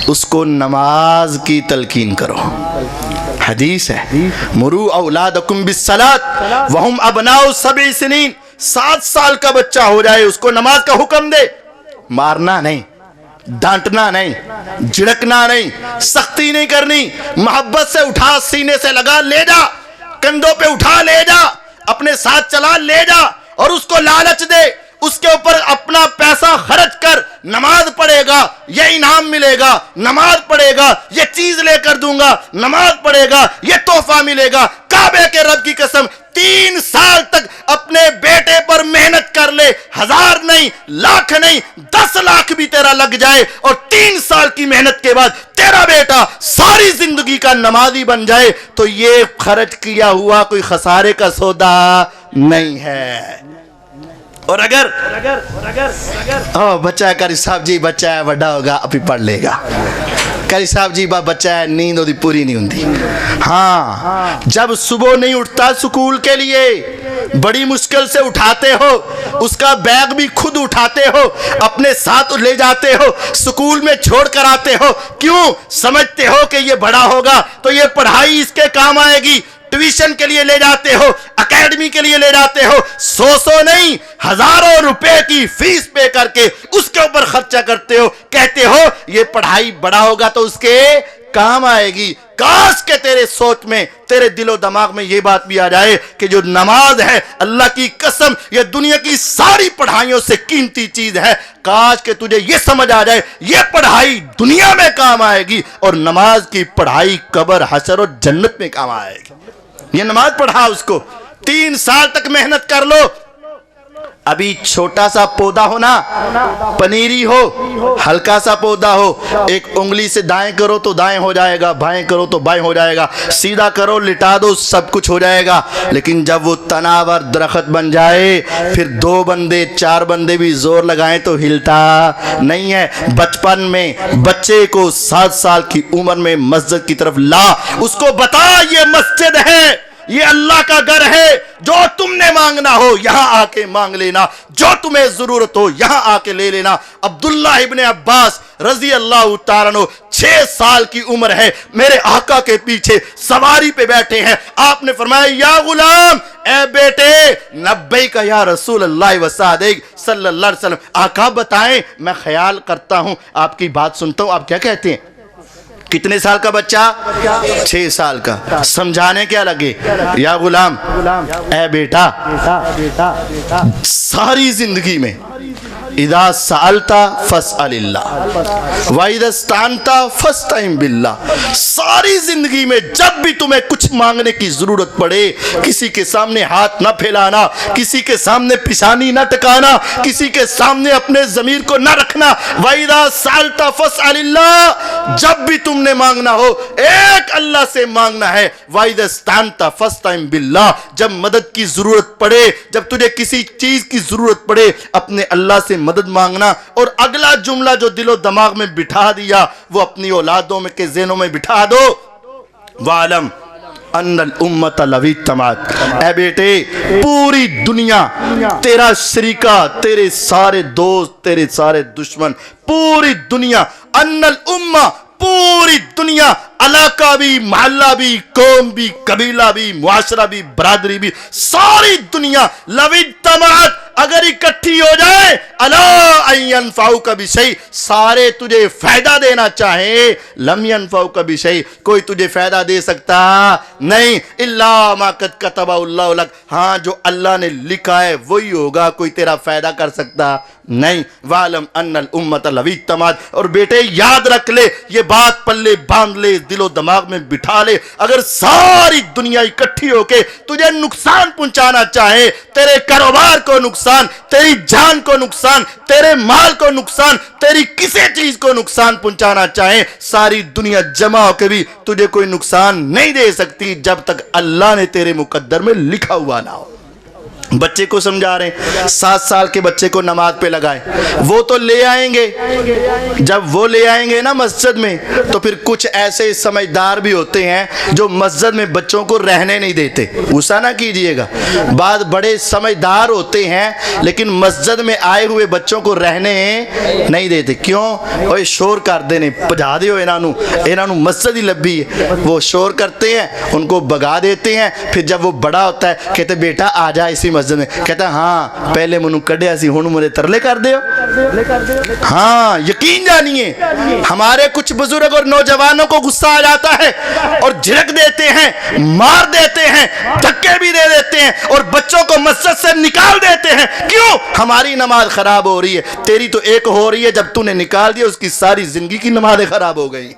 اس کو نماز کی تلقین کرو. حدیث ہے مرو اولادکم بالصلاۃ وہم ابناء 7 سنین. 7 سال کا بچہ ہو جائے اس کو نماز کا حکم دے. مارنا نہیں, ڈانٹنا نہیں, جھڑکنا نہیں, سختی نہیں کرنی, محبت سے اٹھا, سینے سے لگا, لے جا, کندھوں پہ اٹھا لے جا, اپنے ساتھ چلا لے جا, اور اس کو لالچ دے, اس کے اوپر اپنا پیسہ خرچ کر, نماز پڑھے گا یہ انعام ملے گا, نماز پڑھے گا یہ چیز لے کر دوں گا, نماز پڑھے گا یہ تحفہ ملے گا. کعبے کے رب کی قسم 3 سال تک اپنے بیٹے پر محنت کر لے, 1000 نہیں, لاکھ نہیں, 10 لاکھ بھی تیرا لگ جائے, اور 3 سال کی محنت کے بعد تیرا بیٹا ساری زندگی کا نمازی بن جائے, تو یہ خرچ کیا ہوا کوئی خسارے کا سودا نہیں ہے. اور اگر بچہ ہے کاری صاحب جی, بچہ ہے بڑا ہوگا ابھی پڑھ لے گا, کاری صاحب جی بچہ ہے نیند ہوتی پوری نہیں ہوتی. ہاں جب صبح نہیں اٹھتا سکول کے لیے, بڑی مشکل سے اٹھاتے ہو, اس کا بیگ بھی خود اٹھاتے ہو, اپنے ساتھ لے جاتے ہو, سکول میں چھوڑ کر آتے ہو, کیوں؟ سمجھتے ہو کہ یہ بڑا ہوگا تو یہ پڑھائی اس کے کام آئے گی. ٹیوشن کے لیے لے جاتے ہو, اکیڈمی کے لیے لے جاتے ہو, 100 نہیں, ہزاروں روپے کی فیس پے کر کے اس کے اوپر خرچہ کرتے ہو, کہتے ہو یہ پڑھائی بڑا ہوگا تو اس کے کام آئے گی. کاش کہ تیرے سوچ میں, تیرے دل و دماغ میں یہ بات بھی آ جائے کہ جو نماز ہے, اللہ کی قسم یہ دنیا کی ساری پڑھائیوں سے قیمتی چیز ہے. کاش کہ تجھے یہ سمجھ آ جائے یہ پڑھائی دنیا میں کام آئے گی, اور نماز کی پڑھائی قبر, حشر اور جنت میں کام آئے گی. یہ نماز پڑھا اس کو, 3 سال تک محنت کر لو. ابھی چھوٹا سا پودا ہو نا, پنیری ہو, ہلکا سا پودا ہو, ایک انگلی سے دائیں کرو تو دائیں ہو جائے گا, بائیں کرو تو بائیں ہو جائے گا, سیدھا کرو لٹا دو سب کچھ ہو جائے گا. لیکن جب وہ تناور درخت بن جائے, پھر 2 بندے 4 بندے بھی زور لگائیں تو ہلتا نہیں ہے. بچپن میں بچے کو 7 سال کی عمر میں مسجد کی طرف لا, اس کو بتا یہ مسجد ہے, یہ اللہ کا گھر ہے, جو تم نے مانگنا ہو یہاں آ کے مانگ لینا, جو تمہیں ضرورت ہو یہاں آ کے لے لینا. عبداللہ ابن عباس رضی اللہ تعالیٰ عنہ 6 سال کی عمر ہے, میرے آقا کے پیچھے سواری پہ بیٹھے ہیں. آپ نے فرمایا یا غلام, اے بیٹے, لبیک یا رسول اللہ وسعدیک صلی اللہ علیہ وسلم. آقا بتائیں, میں خیال کرتا ہوں, آپ کی بات سنتا ہوں, آپ کیا کہتے ہیں؟ کتنے سال کا بچہ؟ 6 سال کا. سمجھانے کیا لگے, یا غلام, اے بیٹا, ساری زندگی میں اذا سألتا فاسأل اللہ واذا استعنت فاستعن باللہ, ساری زندگی میں جب بھی تمہیں کچھ مانگنے کی ضرورت پڑے, کسی کے سامنے ہاتھ نہ پھیلانا, کسی کے سامنے پیشانی نہ ٹکانا, کسی کے سامنے اپنے ضمیر کو نہ رکھنا. واذا سألت فاسأل اللہ, جب بھی تم نے مانگنا ہو ایک اللہ سے مانگنا ہے. واذا استعنت فاستعن باللہ, جب مدد کی ضرورت پڑے, جب تجھے کسی چیز کی ضرورت پڑے اپنے اللہ سے مدد مانگنا. اور اگلا جملہ جو دل و دماغ میں بٹھا دیا وہ اپنی اولادوں میں کے ذہنوں میں بٹھا دو, وَعَلَمْ ان الامت لو اجتمعت, اے بیٹے پوری دنیا, تیرا شریکہ, تیرے سارے دوست, تیرے سارے دشمن, پوری دنیا, ان الامہ, پوری دنیا, علاقہ بھی, محلہ بھی, قوم بھی, قبیلہ بھی, معاشرہ بھی, برادری بھی, ساری دنیا لو اجتمعت, اگر اکٹھی ہو جائے, الا ان ینفعوک بشیء, سارے تجھے فائدہ دینا چاہیں, لم ینفعوک بشیء, کوئی تجھے فائدہ دے سکتا نہیں, الا ما قد کتب اللہ لک, ہاں جو اللہ نے لکھا ہے وہی ہوگا, کوئی تیرا فائدہ کر سکتا نہیں. وَعَلَمْ أَنَّ الْأُمَّةَ لَوِ اجْتَمَعَتْ, اور بیٹے یاد رکھ لے, یہ بات پلے باندھ لے, دل و دماغ میں بٹھا لے, اگر ساری دنیا اکٹھی ہو کے تجھے نقصان پہنچانا چاہے, تیرے کاروبار کو نقصان, تیری جان کو نقصان, تیرے مال کو نقصان, تیری کسی چیز کو نقصان پہنچانا چاہے, ساری دنیا جمع ہو کے بھی تجھے کوئی نقصان نہیں دے سکتی جب تک اللہ نے تیرے مقدر میں لکھا ہوا نہ ہو. بچے کو سمجھا رہے ہیں 7 سال کے بچے کو نماز پہ لگائیں، وہ تو لے آئیں گے، جب وہ لے آئیں گے نا مسجد میں تو پھر کچھ ایسے سمجھدار بھی ہوتے ہیں جو مسجد میں بچوں کو رہنے نہیں دیتے، غصہ نہ کیجئے گا، بعض بڑے سمجھدار ہوتے ہیں لیکن مسجد میں آئے ہوئے بچوں کو رہنے نہیں دیتے، کیوں؟ وہ شور کر دینے پجا دیو انہوں مسجد ہی لبھی ہے، وہ شور کرتے ہیں، ان کو بگا دیتے ہیں، پھر جب وہ بڑا ہوتا ہے کہتے بیٹا آ جا اسی مسجد میں، کہتا ہے ہاں پہلے منو کڈیا سی ہن مجھے ترلے کر دیو۔ ہاں یقین جانیے ہمارے کچھ بزرگ اور نوجوانوں کو غصہ آ جاتا ہے اور جھڑک دیتے ہیں، مار دیتے ہیں، دھکے بھی دے دیتے ہیں اور بچوں کو مسجد سے نکال دیتے ہیں، کیوں؟ ہماری نماز خراب ہو رہی ہے، تیری تو ایک ہو رہی ہے، جب تو نے نکال دیا اس کی ساری زندگی کی نمازیں خراب ہو گئی۔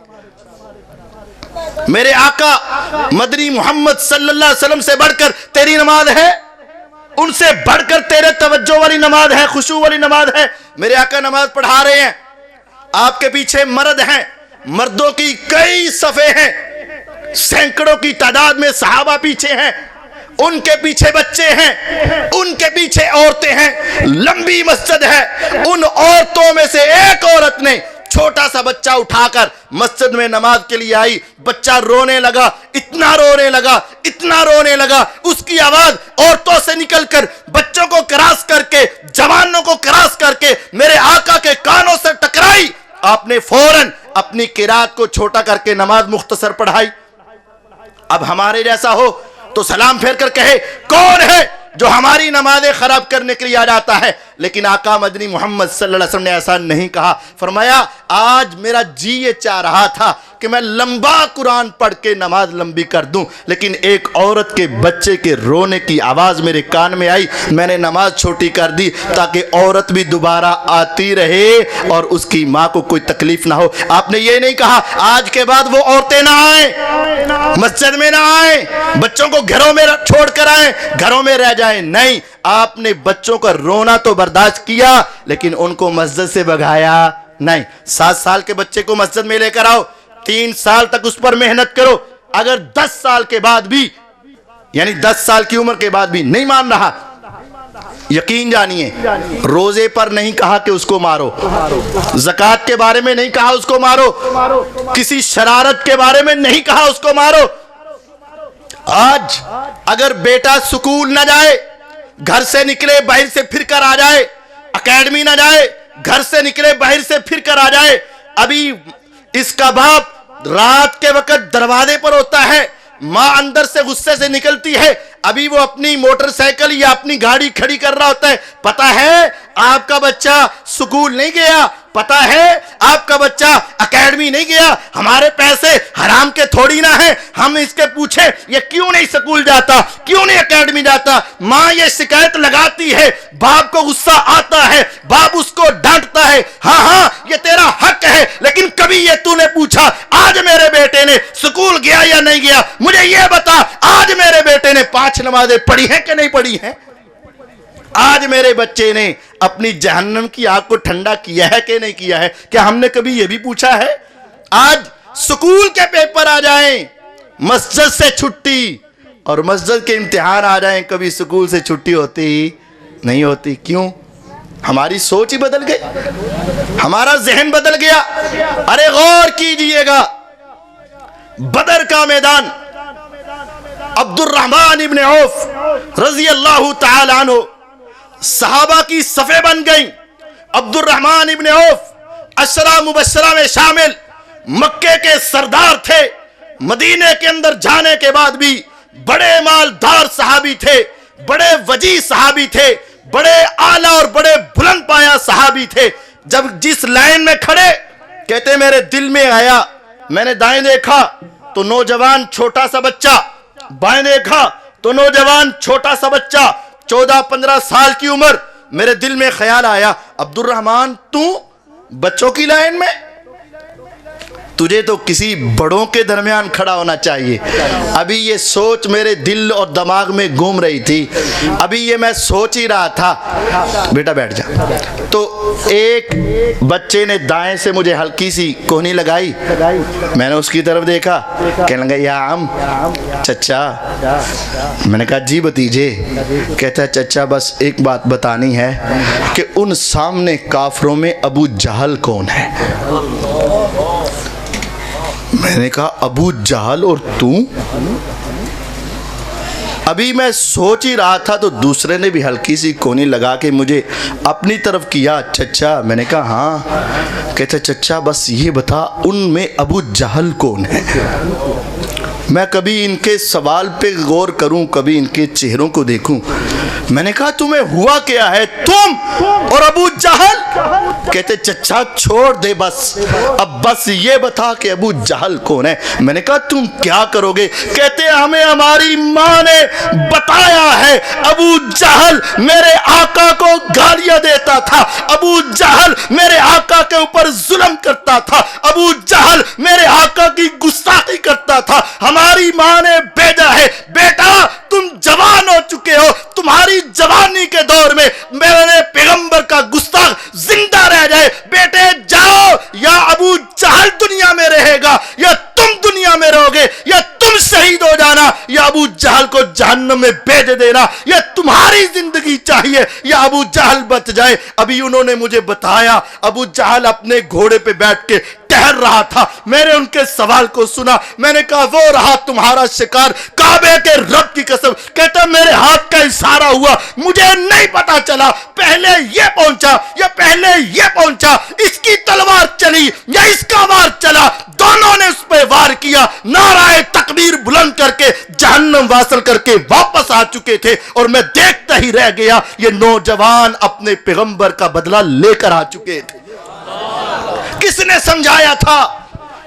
میرے آقا مدنی محمد صلی اللہ علیہ وسلم سے بڑھ کر تیری نماز ہے، ان سے بڑھ کر تیرے توجہ والی نماز ہے، خشوع والی نماز ہے۔ میرے آقا نماز پڑھا رہے ہیں، آپ کے پیچھے مرد ہیں، مردوں کی کئی صفیں ہیں، سینکڑوں کی تعداد میں صحابہ پیچھے ہیں، ان کے پیچھے بچے ہیں، ان کے پیچھے عورتیں ہیں، لمبی مسجد ہے، ان عورتوں میں سے ایک عورت نے چھوٹا سا بچہ اٹھا کر مسجد میں نماز کے لیے آئی، بچہ رونے لگا، اتنا رونے لگا، اتنا رونے لگا، اس کی آواز عورتوں سے نکل کر بچوں کو کراس کر کے، جوانوں کو کراس کر کے میرے آقا کے کانوں سے ٹکرائی، آپ نے فوراً اپنی قرات کو چھوٹا کر کے نماز مختصر پڑھائی۔ اب ہمارے جیسا ہو تو سلام پھیر کر کہے کون ہے جو ہماری نمازیں خراب کرنے کے لیے آ جاتا ہے، لیکن آقا مدنی محمد صلی اللہ علیہ وسلم نے ایسا نہیں کہا، فرمایا آج میرا جی یہ چاہ رہا تھا کہ میں لمبا قرآن پڑھ کے نماز لمبی کر دوں، لیکن ایک عورت کے بچے کے رونے کی آواز میرے کان میں آئی، میں نے نماز چھوٹی کر دی تاکہ عورت بھی دوبارہ آتی رہے اور اس کی ماں کو کوئی تکلیف نہ ہو۔ آپ نے یہ نہیں کہا آج کے بعد وہ عورتیں نہ آئیں، مسجد میں نہ آئیں، بچوں کو گھروں میں چھوڑ کر آئیں، گھروں میں رہ جائیں، نہیں، آپ نے بچوں کا رونا تو برداشت کیا لیکن ان کو مسجد سے بھگایا نہیں۔ 7 سال کے بچے کو مسجد میں لے کر آؤ، 3 سال تک اس پر محنت کرو، اگر 10 سال کے بعد بھی یعنی 10 سال کی عمر کے بعد بھی نہیں مان رہا، یقین جانیے روزے پر نہیں کہا کہ اس کو مارو، زکوٰۃ کے بارے میں نہیں کہا اس کو مارو، کسی شرارت کے بارے میں نہیں کہا اس کو مارو۔ آج اگر بیٹا سکول نہ جائے، گھر سے نکلے باہر سے پھر کر آ جائے، اکیڈمی نہ جائے، گھر سے نکلے باہر سے پھر کر آ جائے، ابھی اس کا باپ رات کے وقت دروازے پر ہوتا ہے، ماں اندر سے غصے سے نکلتی ہے، ابھی وہ اپنی موٹر سائیکل یا اپنی گاڑی کھڑی کر رہا ہوتا ہے، پتہ ہے آپ کا بچہ سکول نہیں گیا، پتہ ہے آپ کا بچہ اکیڈمی نہیں گیا، ہمارے پیسے حرام کے تھوڑی نہ ہیں، ہم اس کے پوچھے یہ کیوں نہیں سکول جاتا، کیوں نہیں اکیڈمی جاتا، ماں یہ شکایت لگاتی ہے، باپ کو غصہ آتا ہے، باپ اس کو ڈانٹتا ہے، ہاں یہ تیرا حق ہے، لیکن کبھی یہ تو نے پوچھا آج میرے بیٹے نے سکول گیا یا نہیں گیا، مجھے یہ بتا آج میرے بیٹے نے 5 نمازیں پڑھی ہیں کہ نہیں پڑھی ہیں، آج میرے بچے نے اپنی جہنم کی آگ کو ٹھنڈا کیا ہے کہ نہیں کیا ہے، کیا ہم نے کبھی یہ بھی پوچھا ہے؟ آج سکول کے پیپر آ جائیں، مسجد سے چھٹی، اور مسجد کے امتحان آ جائیں، کبھی سکول سے چھٹی ہوتی نہیں ہوتی، کیوں؟ ہماری سوچ ہی بدل گئی، ہمارا ذہن بدل گیا۔ ارے غور کیجئے گا، بدر کا میدان، عبد الرحمن ابن عوف رضی اللہ تعالی عنہ، صحابہ کی صفیں بن گئیں، عبد الرحمن ابن عوف 10 مبشرہ میں شامل مکے کے سردار تھے، مدینے کے اندر جانے کے بعد بھی بڑے مالدار صحابی تھے، بڑے وجیح صحابی تھے، بڑے اعلیٰ اور بڑے بلند پایا صحابی تھے۔ جب جس لائن میں کھڑے کہتے میرے دل میں آیا، میں نے دائیں دیکھا تو نوجوان چھوٹا سا بچہ، بائیں دیکھا تو نوجوان چھوٹا سا بچہ 14-15 سال کی عمر، میرے دل میں خیال آیا عبد الرحمن تو بچوں کی لائن میں، تجھے تو کسی بڑوں کے درمیان کھڑا ہونا چاہیے. ابھی یہ سوچ میرے دل اور دماغ میں گھوم رہی تھی, ابھی یہ میں سوچ ہی رہا تھا. بیٹا بیٹھ جا. تو ایک بچے نے دائیں سے مجھے ہلکی سی کوہنی لگائی, میں نے اس کی طرف دیکھا, کہنے لگا یا عم, چچا. میں نے کہا جی بتیجے. کہتا ہے چچا بس ایک بات بتانی ہے کہ ان سامنے کافروں میں ابو جہل کون ہے؟ میں نے کہا ابو جہل اور تو؟ ابھی میں سوچ ہی رہا تھا تو دوسرے نے بھی ہلکی سی کونی لگا کے مجھے اپنی طرف کیا, چچا. میں نے کہا ہاں. کہتا چچا بس یہ بتا ان میں ابو جہل کون ہے؟ میں کبھی ان کے سوال پہ غور کروں, کبھی ان کے چہروں کو دیکھوں. میں نے کہا تمہیں ہوا کیا ہے, تم اور ابو جہل؟ کہتے چچا چھوڑ دے بس, اب بس یہ بتا کہ ابو جہل کون ہے. میں نے کہا تم کیا کرو گے؟ کہتے ہمیں ہماری ماں نے بتایا ہے ابو جہل میرے آقا کو گالیاں دیتا تھا, ابو جہل میرے آقا کے اوپر ظلم کرتا تھا, ابو جہل میرے آقا کی گستاخی کرتا تھا. ہماری ماں نے بھیجا ہے بیٹا تم جوان ہو چکے ہو, تمہاری جوانی کے دور میں میرے پیغمبر کا گستاخ زندہ رہ جائے, بیٹے جاؤ, یا ابو جہل دنیا میں رہے گا یا تم دنیا میں رہو گے, یا تم شہید ہو جانا یا ابو جہل کو جہنم میں بھیج دینا, یا تمہاری زندگی چاہیے یا ابو جہل بچ جائے. ابھی انہوں نے مجھے بتایا ابو جہل اپنے گھوڑے پہ بیٹھ کے ٹہل رہا تھا. میں نے ان کے سوال کو سنا, میں نے کہا وہ رہا تمہارا شکار, کعبے کے رب کی قسم. کہتا میرے ہاتھ کا اشارہ ہوا, مجھے نہیں پتا چلا پہلے یہ پہنچا یا پہلے یہ پہنچا, اس کی تلوار چلی یا اس کا وار چلا, دونوں نے اس پہ وار کیا. نعرہ تکبیر بلند کر کے جہنم واصل کر کے واپس آ چکے تھے, اور میں دیکھتا ہی رہ گیا یہ نوجوان اپنے پیغمبر کا بدلہ لے کر آ چکے تھے. کس نے سمجھایا تھا,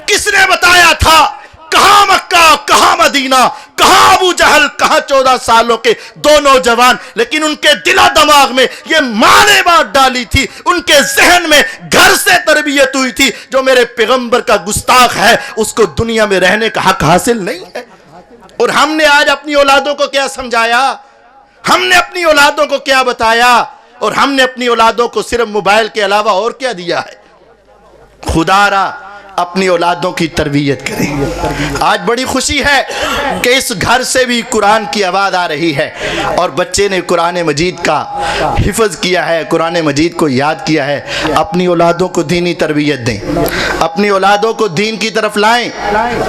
کس نے بتایا تھا؟ کہاں مکہ, کہاں مدینہ, کہاں ابو جہل, کہاں 14 سالوں کے دو نوجوان. لیکن ان کے دل و دماغ میں یہ ماں نے بات ڈالی تھی, ان کے ذہن میں گھر سے تربیت ہوئی تھی جو میرے پیغمبر کا گستاخ ہے اس کو دنیا میں رہنے کا حق حاصل نہیں ہے. اور ہم نے آج اپنی اولادوں کو کیا سمجھایا, ہم نے اپنی اولادوں کو کیا بتایا, اور ہم نے اپنی اولادوں کو صرف موبائل کے علاوہ اور کیا دیا ہے؟ خدا را اپنی اولادوں کی تربیت کریں. آج بڑی خوشی ہے کہ اس گھر سے بھی قرآن کی آواز آ رہی ہے, اور بچے نے قرآن مجید کا حفظ کیا ہے, قرآن مجید کو یاد کیا ہے. اپنی اولادوں کو دینی تربیت دیں, اپنی اولادوں کو دین کی طرف لائیں,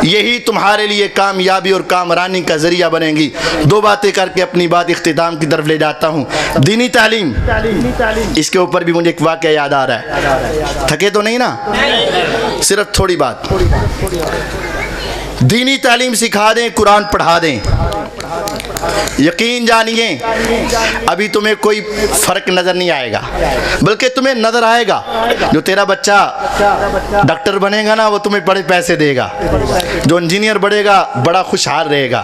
یہی تمہارے لیے کامیابی اور کامرانی کا ذریعہ بنے گی. 2 باتیں کر کے اپنی بات اختتام کی طرف لے جاتا ہوں. دینی تعلیم, اس کے اوپر بھی مجھے ایک واقعہ یاد آ رہا ہے, تھکے تو نہیں نا؟ صرف تھوڑی بات. دینی تعلیم سکھا دیں, قرآن پڑھا دیں. یقین جانیے ابھی تمہیں کوئی فرق نظر نہیں آئے گا, بلکہ تمہیں نظر آئے گا. جو تیرا بچہ ڈاکٹر بنے گا نا وہ تمہیں بڑے پیسے دے گا, جو انجینئر بڑھے گا بڑا خوشحال رہے گا,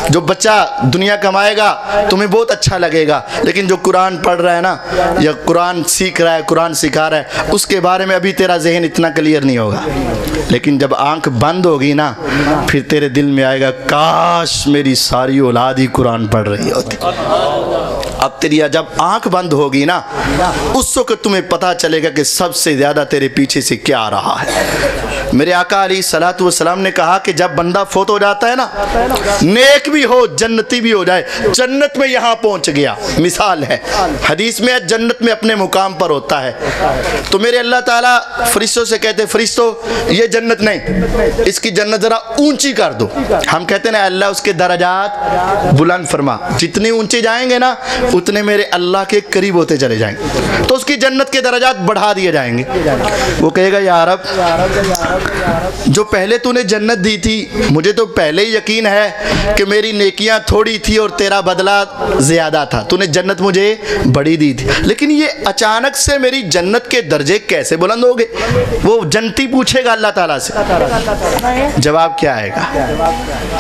جو بچہ دنیا کمائے گا تمہیں بہت اچھا لگے گا. لیکن جو قرآن پڑھ رہا ہے نا یا قرآن سیکھ رہا ہے, قرآن سکھا رہا ہے, اس کے بارے میں ابھی تیرا ذہن اتنا کلیئر نہیں ہوگا. لیکن جب آنکھ بند ہوگی نا پھر تیرے دل میں آئے گا کاش میری ساری اولاد ہی قرآن پڑھ رہی ہوتی. اب تیری جب آنکھ بند ہوگی نا اس وقت تمہیں پتا چلے گا کہ سب سے زیادہ تیرے پیچھے سے کیا آ رہا ہے. میرے آقا علیہ الصلوۃ والسلام نے کہا کہ جب بندہ فوت ہو جاتا ہے نا, نیک بھی ہو جنتی بھی ہو جائے, جنت میں یہاں پہنچ گیا, مثال ہے حدیث میں جنت میں اپنے مقام پر ہوتا ہے, تو میرے اللہ تعالیٰ فرشتوں سے کہتے فرشتوں یہ جنت نہیں, اس کی جنت ذرا اونچی کر دو. ہم کہتے ہیں اللہ اس کے درجات بلند فرما, جتنی اونچی جائیں گے نا اتنے میرے اللہ کے قریب ہوتے چلے جائیں گے, تو اس کی جنت کے درجات بڑھا دیے جائیں گے. وہ کہے گا یا رب جو پہلے تو نے جنت دی تھی مجھے تو پہلے ہی یقین ہے کہ میری نیکیاں تھوڑی تھی اور تیرا بدلہ زیادہ تھا, تو نے جنت مجھے بڑی دی تھی, لیکن یہ اچانک سے میری جنت کے درجے کیسے بلند ہو گئے؟ وہ جنتی پوچھے گا اللہ تعالیٰ سے, جواب کیا آئے گا؟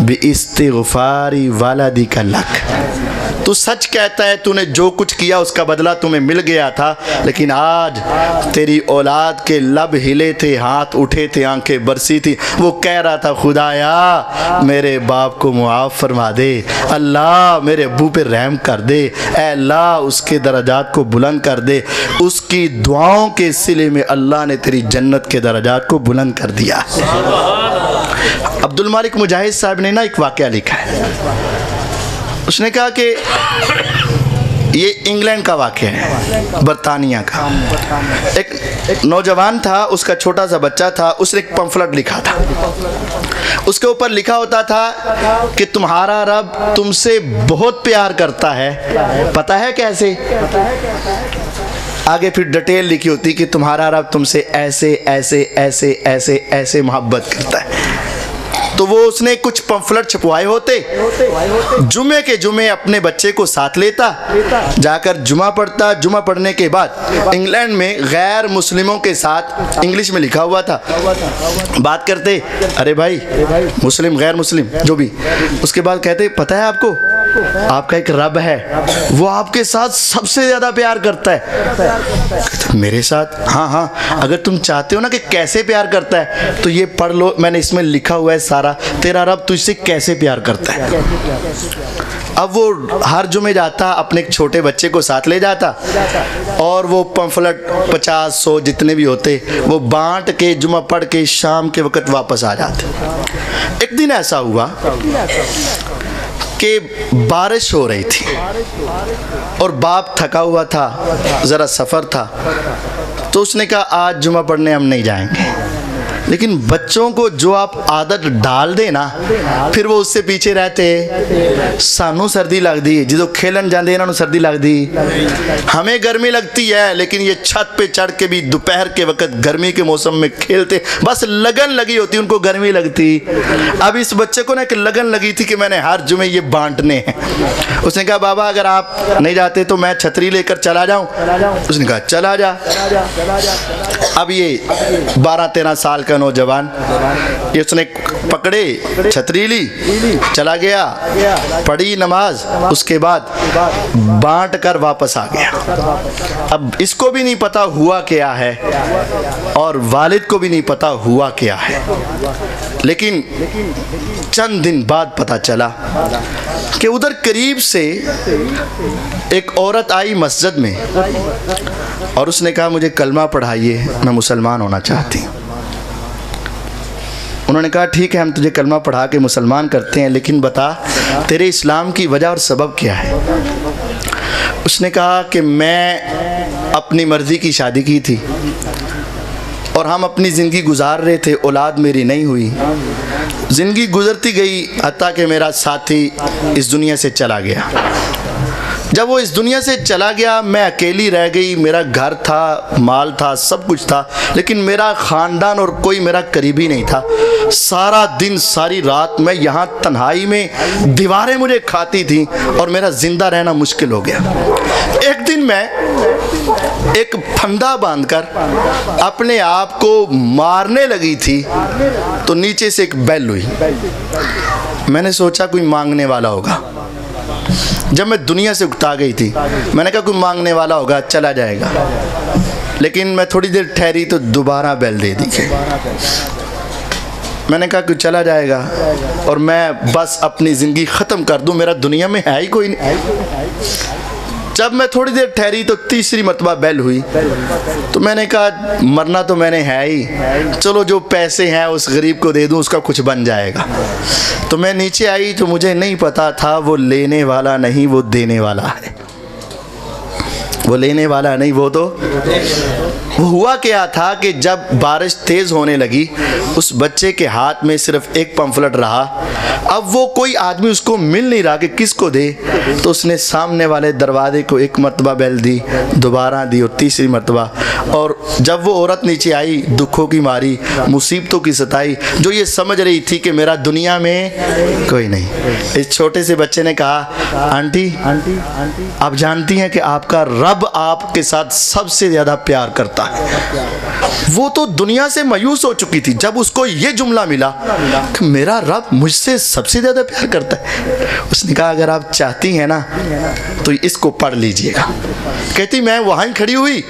بِاِسْتِغْفَارِ وَلَدِكَ لَكَ, تو سچ کہتا ہے تو نے جو کچھ کیا اس کا بدلہ تمہیں مل گیا تھا، لیکن آج تیری اولاد کے لب ہلے تھے، ہاتھ اٹھے تھے، آنکھیں برسی تھی، وہ کہہ رہا تھا خدایا میرے باپ کو معاف فرما دے، اللہ میرے ابو پہ رحم کر دے، اے اللہ اس کے درجات کو بلند کر دے۔ اس کی دعاؤں کے صلے میں اللہ نے تیری جنت کے درجات کو بلند کر دیا۔ عبد المالک مجاہد صاحب نے ایک واقعہ لکھا ہے، اس نے کہا کہ یہ انگلینڈ کا واقعہ ہے، برطانیہ کا۔ ایک نوجوان تھا، اس کا چھوٹا سا بچہ تھا، اس نے ایک پمفلٹ لکھا تھا، اس کے اوپر لکھا ہوتا تھا کہ تمہارا رب تم سے بہت پیار کرتا ہے، پتہ ہے کیسے؟ آگے پھر ڈیٹیل لکھی ہوتی کہ تمہارا رب تم سے ایسے ایسے ایسے ایسے ایسے محبت کرتا ہے۔ تو وہ اس نے کچھ پمفلٹ چھپوائے ہوتے، جمعے کے جمعے اپنے بچے کو ساتھ لیتا، جا کر جمعہ پڑھتا، جمعہ پڑھنے کے بعد انگلینڈ میں غیر مسلموں کے ساتھ انگلش میں لکھا ہوا تھا، بات کرتے، ارے بھائی مسلم غیر مسلم جو بھی، اس کے بعد کہتے پتہ ہے آپ کو آپ کا ایک رب ہے، وہ آپ کے ساتھ سب سے زیادہ پیار کرتا ہے۔ میرے ساتھ؟ ہاں ہاں، اگر تم چاہتے ہو نا کہ کیسے پیار کرتا ہے تو یہ پڑھ لو، میں نے اس میں لکھا ہوا ہے سارا، تیرا رب تجھ سے کیسے پیار کرتا ہے۔ اب وہ ہر جمعے جاتا، اپنے ایک چھوٹے بچے کو ساتھ لے جاتا، اور وہ پمفلٹ 50-100 جتنے بھی ہوتے وہ بانٹ کے جمعہ پڑھ کے شام کے وقت واپس آ جاتے۔ ایک دن ایسا ہوا کہ بارش ہو رہی تھی اور باپ تھکا ہوا تھا، ذرا سفر تھا، تو اس نے کہا آج جمعہ پڑھنے ہم نہیں جائیں گے۔ لیکن بچوں کو جو آپ عادت ڈال دے نا، پھر وہ اس سے پیچھے رہتے، سانو سردی لگ دی، جدو کھیلن جاندے انہوں سردی لگ دی، ہمیں گرمی لگتی ہے لیکن یہ چھت پہ چڑھ کے بھی دوپہر کے وقت گرمی کے موسم میں کھیلتے، بس لگن لگی ہوتی، ان کو گرمی لگتی۔ اب اس بچے کو نا ایک لگن لگی تھی کہ میں نے ہر جمعے یہ بانٹنے ہیں۔ اس نے کہا بابا اگر آپ نہیں جاتے تو میں چھتری لے کر چلا جاؤں؟ اس نے کہا چلا جا۔ اب یہ 12-13 سال کا نوجوان، یہ اس نے پکڑے، چھتری لی، چلا گیا، پڑھی نماز، اس کے بعد بانٹ کر واپس آ گیا۔ اب اس کو بھی نہیں پتا ہوا کیا ہے اور والد کو بھی نہیں پتا ہوا کیا ہے، لیکن چند دن بعد پتا چلا کہ ادھر قریب سے ایک عورت آئی مسجد میں اور اس نے کہا مجھے کلمہ پڑھائیے، میں مسلمان ہونا چاہتی ہوں۔ انہوں نے کہا ٹھیک ہے ہم تجھے کلمہ پڑھا کے مسلمان کرتے ہیں، لیکن بتا تیرے اسلام کی وجہ اور سبب کیا ہے؟ اس نے کہا کہ میں اپنی مرضی کی شادی کی تھی اور ہم اپنی زندگی گزار رہے تھے، اولاد میری نہیں ہوئی، زندگی گزرتی گئی حتیٰ کہ میرا ساتھی اس دنیا سے چلا گیا۔ جب وہ اس دنیا سے چلا گیا میں اکیلی رہ گئی، میرا گھر تھا، مال تھا، سب کچھ تھا، لیکن میرا خاندان اور کوئی میرا قریبی نہیں تھا۔ سارا دن ساری رات میں یہاں تنہائی میں، دیواریں مجھے کھاتی تھیں اور میرا زندہ رہنا مشکل ہو گیا۔ ایک دن میں ایک پھندا باندھ کر اپنے آپ کو مارنے لگی تھی تو نیچے سے ایک بیل ہوئی، میں نے سوچا کوئی مانگنے والا ہوگا۔ جب میں دنیا سے اکتا گئی تھی میں نے کہا کوئی مانگنے والا ہوگا چلا جائے گا، لیکن میں تھوڑی دیر ٹھہری تو دوبارہ بیل دے دی۔ میں نے کہا کہ چلا جائے گا اور میں بس اپنی زندگی ختم کر دوں، میرا دنیا میں ہے ہی کوئی نہیں۔ جب میں تھوڑی دیر ٹھہری تو تیسری مرتبہ بیل ہوئی تو میں نے کہا مرنا تو میں نے ہے ہی، چلو جو پیسے ہیں اس غریب کو دے دوں، اس کا کچھ بن جائے گا۔ تو میں نیچے آئی تو مجھے نہیں پتا تھا وہ لینے والا نہیں وہ دینے والا ہے، وہ لینے والا نہیں وہ تو وہ ہوا کیا تھا کہ جب بارش تیز ہونے لگی اس بچے کے ہاتھ میں صرف ایک پمفلٹ رہا، اب وہ کوئی آدمی اس کو مل نہیں رہا کہ کس کو دے، تو اس نے سامنے والے دروازے کو ایک مرتبہ بیل دی، دوبارہ دی اور تیسری مرتبہ، اور جب وہ عورت نیچے آئی دکھوں کی ماری، مصیبتوں کی ستائی، جو یہ سمجھ رہی تھی کہ میرا دنیا میں کوئی نہیں، اس چھوٹے سے بچے نے کہا آنٹی آپ جانتی ہیں کہ آپ کا رب رب آپ کے ساتھ سب سے زیادہ پیار کرتا ہے۔ وہ تو دنیا سے مایوس ہو چکی تھی، جب اس کو یہ جملہ ملا کہ میرا رب مجھ سے سب سے زیادہ پیار کرتا ہے، اس نے کہا اگر آپ چاہتی ہیں نا تو اس کو پڑھ لیجئے گا۔ کہتی میں وہاں کھڑی ہوئی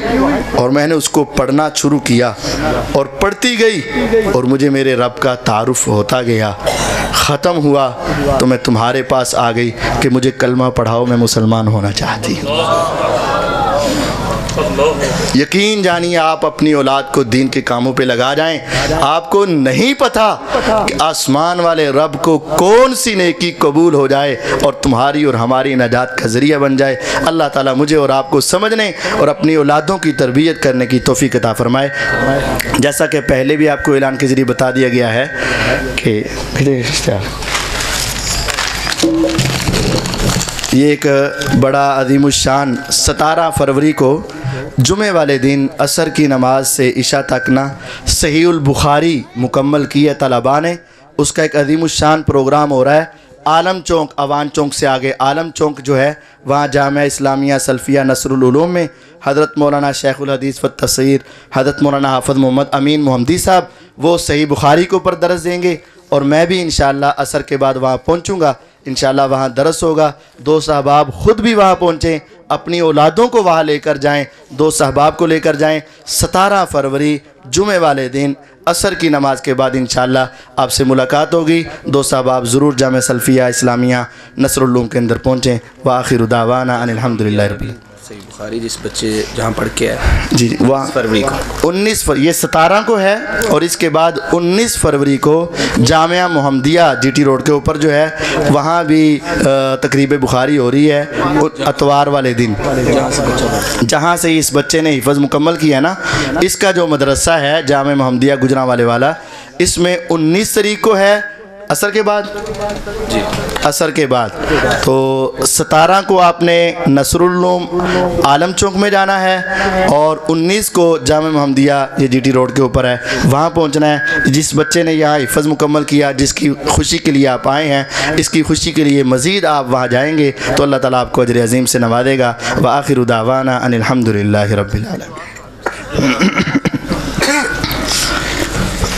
اور میں نے اس کو پڑھنا شروع کیا اور پڑھتی گئی اور مجھے میرے رب کا تعارف ہوتا گیا۔ ختم ہوا تو میں تمہارے پاس آ گئی کہ مجھے کلمہ پڑھاؤ، میں مسلمان ہونا چاہتی ہوں۔ یقین جانیے آپ اپنی اولاد کو دین کے کاموں پہ لگا جائیں، آپ کو نہیں پتا کہ آسمان والے رب کو کون سی نیکی قبول ہو جائے اور تمہاری اور ہماری نجات کا ذریعہ بن جائے۔ اللہ تعالیٰ مجھے اور آپ کو سمجھنے اور اپنی اولادوں کی تربیت کرنے کی توفیق عطا فرمائے۔ جیسا کہ پہلے بھی آپ کو اعلان کے ذریعے بتا دیا گیا ہے کہ یہ ایک بڑا عظیم الشان 17 فروری کو جمعے والے دن عصر کی نماز سے عشاء تک نا صحیح البخاری مکمل کی ہے طلباء نے، اس کا ایک عظیم الشان پروگرام ہو رہا ہے عالم چوک، اوان چوک سے آگے عالم چوک جو ہے وہاں جامعہ اسلامیہ سلفیہ نصر العلوم میں حضرت مولانا شیخ الحدیث والتفسیر حضرت مولانا حافظ محمد امین محمدی صاحب وہ صحیح بخاری کے اوپر درس دیں گے، اور میں بھی انشاءاللہ عصر کے بعد وہاں پہنچوں گا، انشاءاللہ وہاں درس ہوگا۔ دوست احباب خود بھی وہاں پہنچیں، اپنی اولادوں کو وہاں لے کر جائیں، دوست احباب کو لے کر جائیں۔ 17 فروری جمعے والے دن عصر کی نماز کے بعد انشاءاللہ آپ سے ملاقات ہوگی۔ دوست احباب ضرور جامعہ سلفیہ اسلامیہ نصر العلوم کے اندر پہنچیں۔ وآخر دعوانا ان الحمدللہ رب العالمین۔ صحیح بخاری جس بچے جہاں پڑھ کے ہے جی وہاں فروری کو 19 یہ 17 کو ہے، اور اس کے بعد 19 فروری کو جامعہ محمدیہ جی ٹی روڈ کے اوپر جو ہے وہاں بھی تقریب بخاری ہو رہی ہے اتوار والے دن، جہاں سے اس بچے نے حفظ مکمل کیا ہے نا، اس کا جو مدرسہ ہے جامعہ محمدیہ گجرانوالے والا، اس میں 19 تاریخ کو ہے عصر کے بعد، جی عصر کے بعد تو 17 کو آپ نے نصر العلوم عالم چوک میں جانا ہے، اور 19 کو جامعہ محمدیہ یہ جی ٹی روڈ کے اوپر ہے وہاں پہنچنا ہے۔ جس بچے نے یہاں حفظ مکمل کیا، جس کی خوشی کے لیے آپ آئے ہیں، اس کی خوشی کے لیے مزید آپ وہاں جائیں گے تو اللہ تعالیٰ آپ کو اجر عظیم سے نوازے گا۔ وآخر دعوانا ان الحمدللہ رب العالمین۔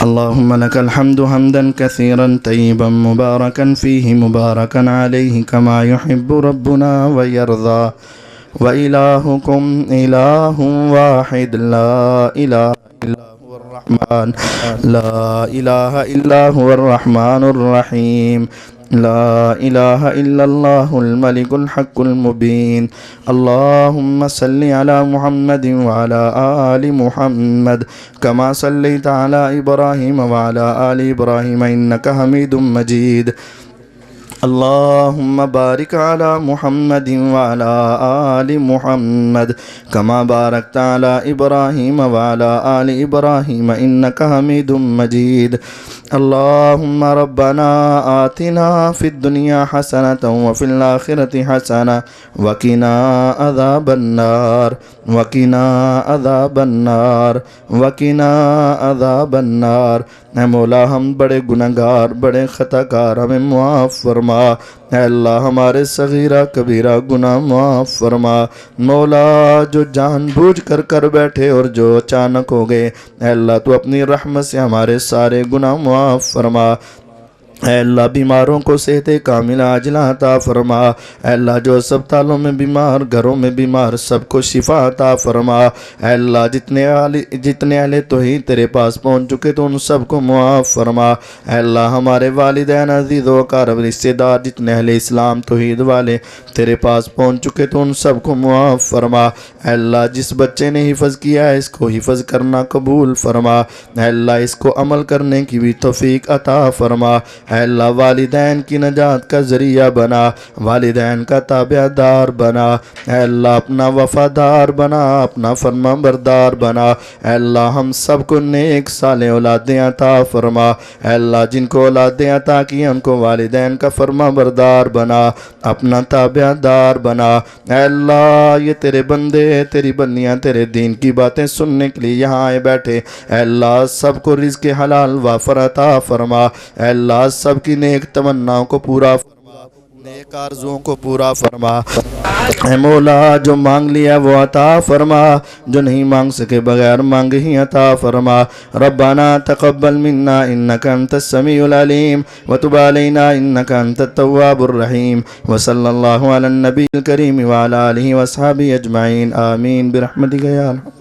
اللهم لك الحمد حمدا كثيرا طيبا مباركا فيه مباركا عليه كما يحب ربنا ويرضى وإلهكم إله واحد لا إله إلا هو الرحمن لا إله إلا هو الرحمن الرحيم لا إله إلا الله الملك الحق المبين اللهم صل على محمد وعلى آل محمد كما صليت على إبراهيم وعلى آل إبراهيم إنك حميد مجيد اللهم بارك على محمد وعلى آل محمد كما باركت على إبراهيم وعلى آل إبراهيم إنك حميد مجيد اللهم ربنا آتنا في الدنيا حسنة وفي الآخرة حسنة وقنا عذاب النار وقنا عذاب النار وقنا عذاب النار۔ اے مولا ہم بڑے گنہگار بڑے خطا کار، ہمیں معاف فرما۔ اے اللہ ہمارے صغیرہ کبیرہ گناہ معاف فرما۔ مولا جو جان بوجھ کر بیٹھے اور جو اچانک ہو گئے، اے اللہ تو اپنی رحمت سے ہمارے سارے گناہ معاف فرما۔ اے اللہ بیماروں کو صحت کاملہ عاجلہ عطا فرما۔ اے اللہ جو اسپتالوں میں بیمار، گھروں میں بیمار، سب کو شفا عطا فرما۔ اے اللہ جتنے اہل توحید تیرے پاس پہنچ چکے تو ان سب کو معاف فرما۔ اے اللہ ہمارے والدین عزیز و اقارب رشتہ دار جتنے اہل اسلام توحید والے تیرے پاس پہنچ چکے تو ان سب کو معاف فرما۔ اے اللہ جس بچے نے حفظ کیا ہے اس کو حفظ کرنا قبول فرما۔ اے اللہ اس کو عمل کرنے کی بھی توفیق عطا فرما۔ اے اللہ والدین کی نجات کا ذریعہ بنا، والدین کا تابع دار بنا۔ اے اللہ اپنا وفادار بنا، اپنا فرما بردار بنا۔ اے اللہ ہم سب کو نیک صالح اولادیں عطا فرما۔ اے اللہ جن کو اولادیں عطا کی ان کو والدین کا فرما بردار بنا، اپنا تابع دار بنا۔ اے اللہ یہ تیرے بندے تیری بندیاں تیرے دین کی باتیں سننے کے لیے یہاں آئے بیٹھے، اے اللہ سب کو رزق حلال وافر عطا فرما۔ اے اللہ سب کی نیک تمناؤں کو پورا فرما، نیک آرزوؤں کو پورا فرما۔ اے مولا جو مانگ لیا وہ عطا فرما، جو نہیں مانگ سکے بغیر مانگ ہی عطا فرما۔ ربنا تقبل منا انك انت السميع العليم وتب علينا انك انت التواب الرحيم، وصلى الله على النبي الكريم وعلى آله واصحابه اجمعين، آمين برحمتك يا ارحم